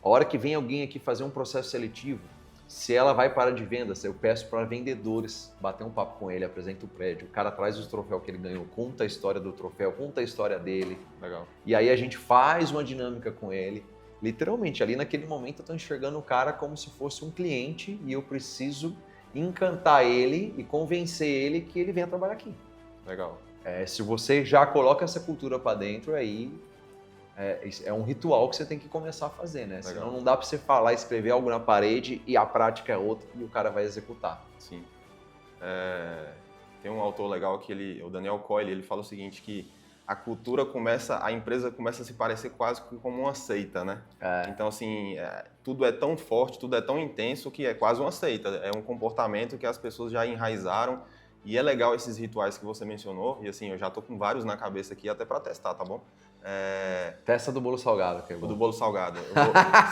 A hora que vem alguém aqui fazer um processo seletivo, se ela vai para de vendas, eu peço para vendedores bater um papo com ele, apresenta o prédio, o cara traz o troféu que ele ganhou, conta a história do troféu, conta a história dele. Legal. E aí a gente faz uma dinâmica com ele. Literalmente, ali naquele momento eu estou enxergando o cara como se fosse um cliente e eu preciso encantar ele e convencer ele que ele venha trabalhar aqui. Legal. Se você já coloca essa cultura para dentro, aí é um ritual que você tem que começar a fazer, né? Legal. Senão não dá para você falar, escrever algo na parede e a prática é outra e o cara vai executar. Sim. Tem um autor legal que o Daniel Coyle, ele fala o seguinte, que a empresa começa a se parecer quase como uma seita, né? Então, assim, tudo é tão forte, tudo é tão intenso que é quase uma seita. É um comportamento que as pessoas já enraizaram e é legal esses rituais que você mencionou. E, assim, eu já tô com vários na cabeça aqui até para testar, tá bom? Testa do bolo salgado, que é bom. O do bolo salgado.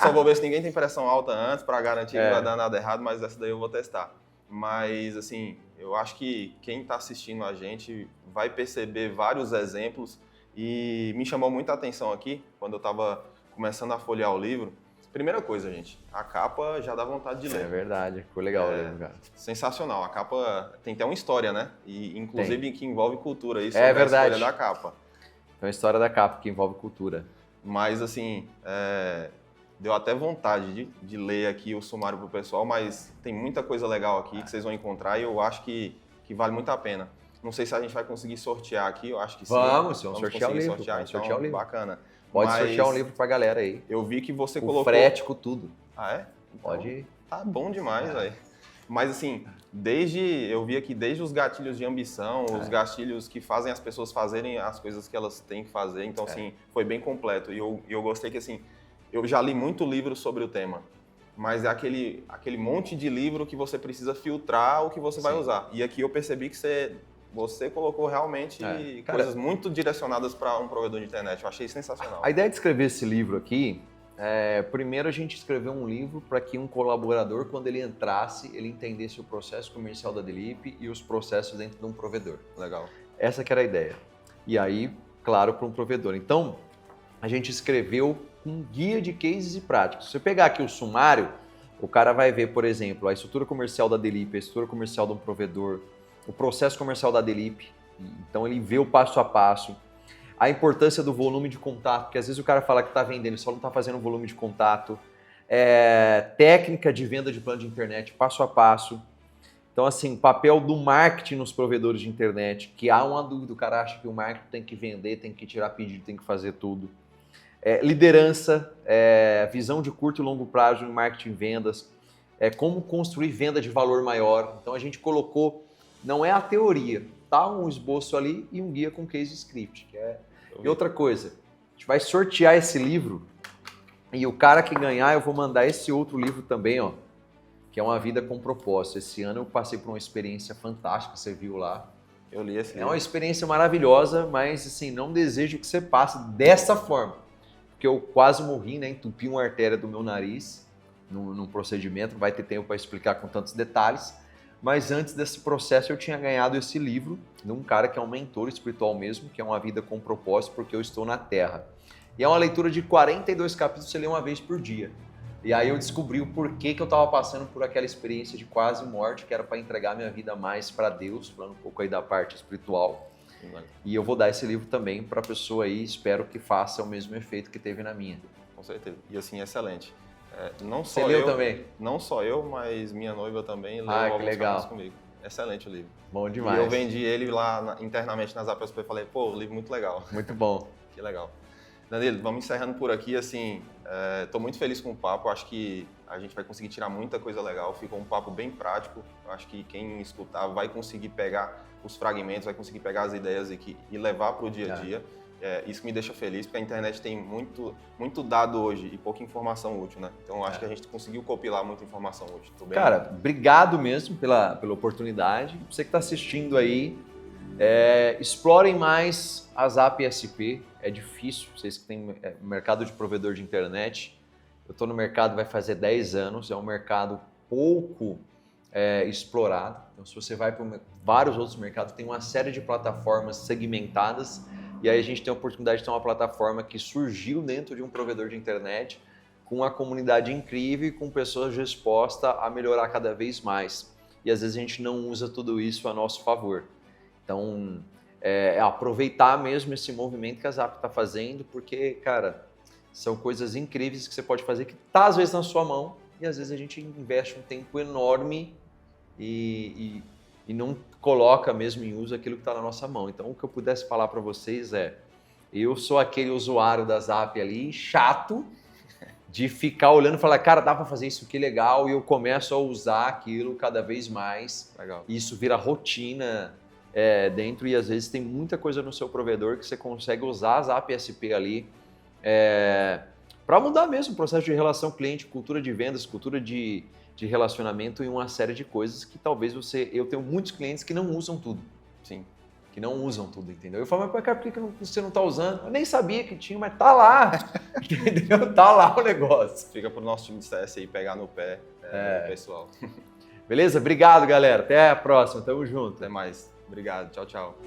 Só vou ver se ninguém tem pressão alta antes para garantir que não vai dar nada errado, mas essa daí eu vou testar. Mas, assim, eu acho que quem está assistindo a gente vai perceber vários exemplos e me chamou muita atenção aqui, quando eu estava começando a folhear o livro. Primeira coisa, gente, a capa já dá vontade de ler. É verdade, ficou legal o livro, cara. Sensacional, a capa tem até uma história, né? E, inclusive, que envolve cultura, isso é verdade. A escolha da capa. É uma história da capa que envolve cultura. Mas, assim, deu até vontade de ler aqui o sumário pro pessoal, mas tem muita coisa legal aqui que vocês vão encontrar e eu acho que vale muito a pena. Não sei se a gente vai conseguir sortear aqui, eu acho que sim. Vamos sortear o livro. Sortear o livro. Bacana. Pode sortear um livro pra galera aí. Eu vi que você com colocou... frete, com tudo. Ah, é? Então, pode. Tá bom demais, velho. Mas assim, eu vi aqui desde os gatilhos de ambição, os gatilhos que fazem as pessoas fazerem as coisas que elas têm que fazer. Então, assim, foi bem completo. E eu gostei que, assim, eu já li muito livro sobre o tema, mas é aquele monte de livro que você precisa filtrar o que você vai usar. E aqui eu percebi que você colocou realmente coisas muito direcionadas para um provedor de internet. Eu achei sensacional. A ideia de escrever esse livro aqui, primeiro a gente escreveu um livro para que um colaborador, quando ele entrasse, ele entendesse o processo comercial da Delip e os processos dentro de um provedor. Legal. Essa que era a ideia. E aí, claro, para um provedor. Então, a gente escreveu um guia de cases e práticas. Se você pegar aqui o sumário, o cara vai ver, por exemplo, a estrutura comercial da Delip, a estrutura comercial de um provedor, o processo comercial da Delip. Então, ele vê o passo a passo. A importância do volume de contato, porque às vezes o cara fala que está vendendo, só não está fazendo volume de contato. Técnica de venda de plano de internet, passo a passo. Então, assim, papel do marketing nos provedores de internet, que há uma dúvida, o cara acha que o marketing tem que vender, tem que tirar pedido, tem que fazer tudo. Liderança, visão de curto e longo prazo em marketing e vendas, como construir venda de valor maior. Então, a gente colocou, não é a teoria, tá um esboço ali e um guia com case script. E outra coisa, a gente vai sortear esse livro e o cara que ganhar, eu vou mandar esse outro livro também, ó, que é Uma Vida com Propósito. Esse ano eu passei por uma experiência fantástica, você viu lá. Eu li esse livro. É uma experiência maravilhosa, mas assim, não desejo que você passe dessa forma. Porque eu quase morri, né? Entupi uma artéria do meu nariz num procedimento, não vai ter tempo para explicar com tantos detalhes. Mas antes desse processo eu tinha ganhado esse livro de um cara que é um mentor espiritual mesmo, que é Uma Vida com Propósito, porque eu estou na Terra. E é uma leitura de 42 capítulos, você lê uma vez por dia. E aí eu descobri o porquê que eu estava passando por aquela experiência de quase morte, que era para entregar minha vida mais para Deus, falando um pouco aí da parte espiritual. E eu vou dar esse livro também para a pessoa aí, espero que faça o mesmo efeito que teve na minha. Com certeza. E assim, excelente. Não Você só leu também? Não só eu, mas minha noiva também leu que alguns legal. capítulos comigo. excelente o livro. Bom E demais. eu vendi ele lá internamente na Zap SP e falei, pô, o livro muito legal. Muito bom. Que legal. Danilo, vamos encerrando por aqui, assim, estou muito feliz com o papo, acho que a gente vai conseguir tirar muita coisa legal, ficou um papo bem prático, acho que quem escutar vai conseguir pegar os fragmentos, vai conseguir pegar as ideias e levar para o dia a dia. Isso me deixa feliz, porque a internet tem muito dado hoje e pouca informação útil, né? Então acho que a gente conseguiu compilar muita informação útil. Tô bem... Cara, obrigado mesmo pela oportunidade. Você que está assistindo aí, explorem mais a Zap SP. É difícil, vocês que têm mercado de provedor de internet. Eu estou no mercado vai fazer 10 anos, é um mercado pouco explorado. Então, se você vai para vários outros mercados, tem uma série de plataformas segmentadas. E aí a gente tem a oportunidade de ter uma plataforma que surgiu dentro de um provedor de internet com uma comunidade incrível e com pessoas dispostas a melhorar cada vez mais. E às vezes a gente não usa tudo isso a nosso favor. Então, aproveitar mesmo esse movimento que a Zap está fazendo, porque, cara, são coisas incríveis que você pode fazer que está às vezes na sua mão e às vezes a gente investe um tempo enorme e não coloca mesmo em uso aquilo que está na nossa mão. Então, o que eu pudesse falar para vocês eu sou aquele usuário da Zap ali, chato, de ficar olhando e falar, cara, dá para fazer isso, que legal, e eu começo a usar aquilo cada vez mais. Legal. E isso vira rotina dentro e às vezes tem muita coisa no seu provedor que você consegue usar a Zap SP ali para mudar mesmo o processo de relação cliente, cultura de vendas, cultura de relacionamento e uma série de coisas que talvez eu tenho muitos clientes que não usam tudo. Sim. Que não usam tudo, entendeu? Eu falo, mas cara, por que você não está usando? Eu nem sabia que tinha, mas tá lá, entendeu? Tá lá o negócio. Fica pro nosso time de CS aí pegar no pé, pessoal. Beleza? Obrigado, galera. Até a próxima. Tamo junto. Até mais. Obrigado. Tchau, tchau.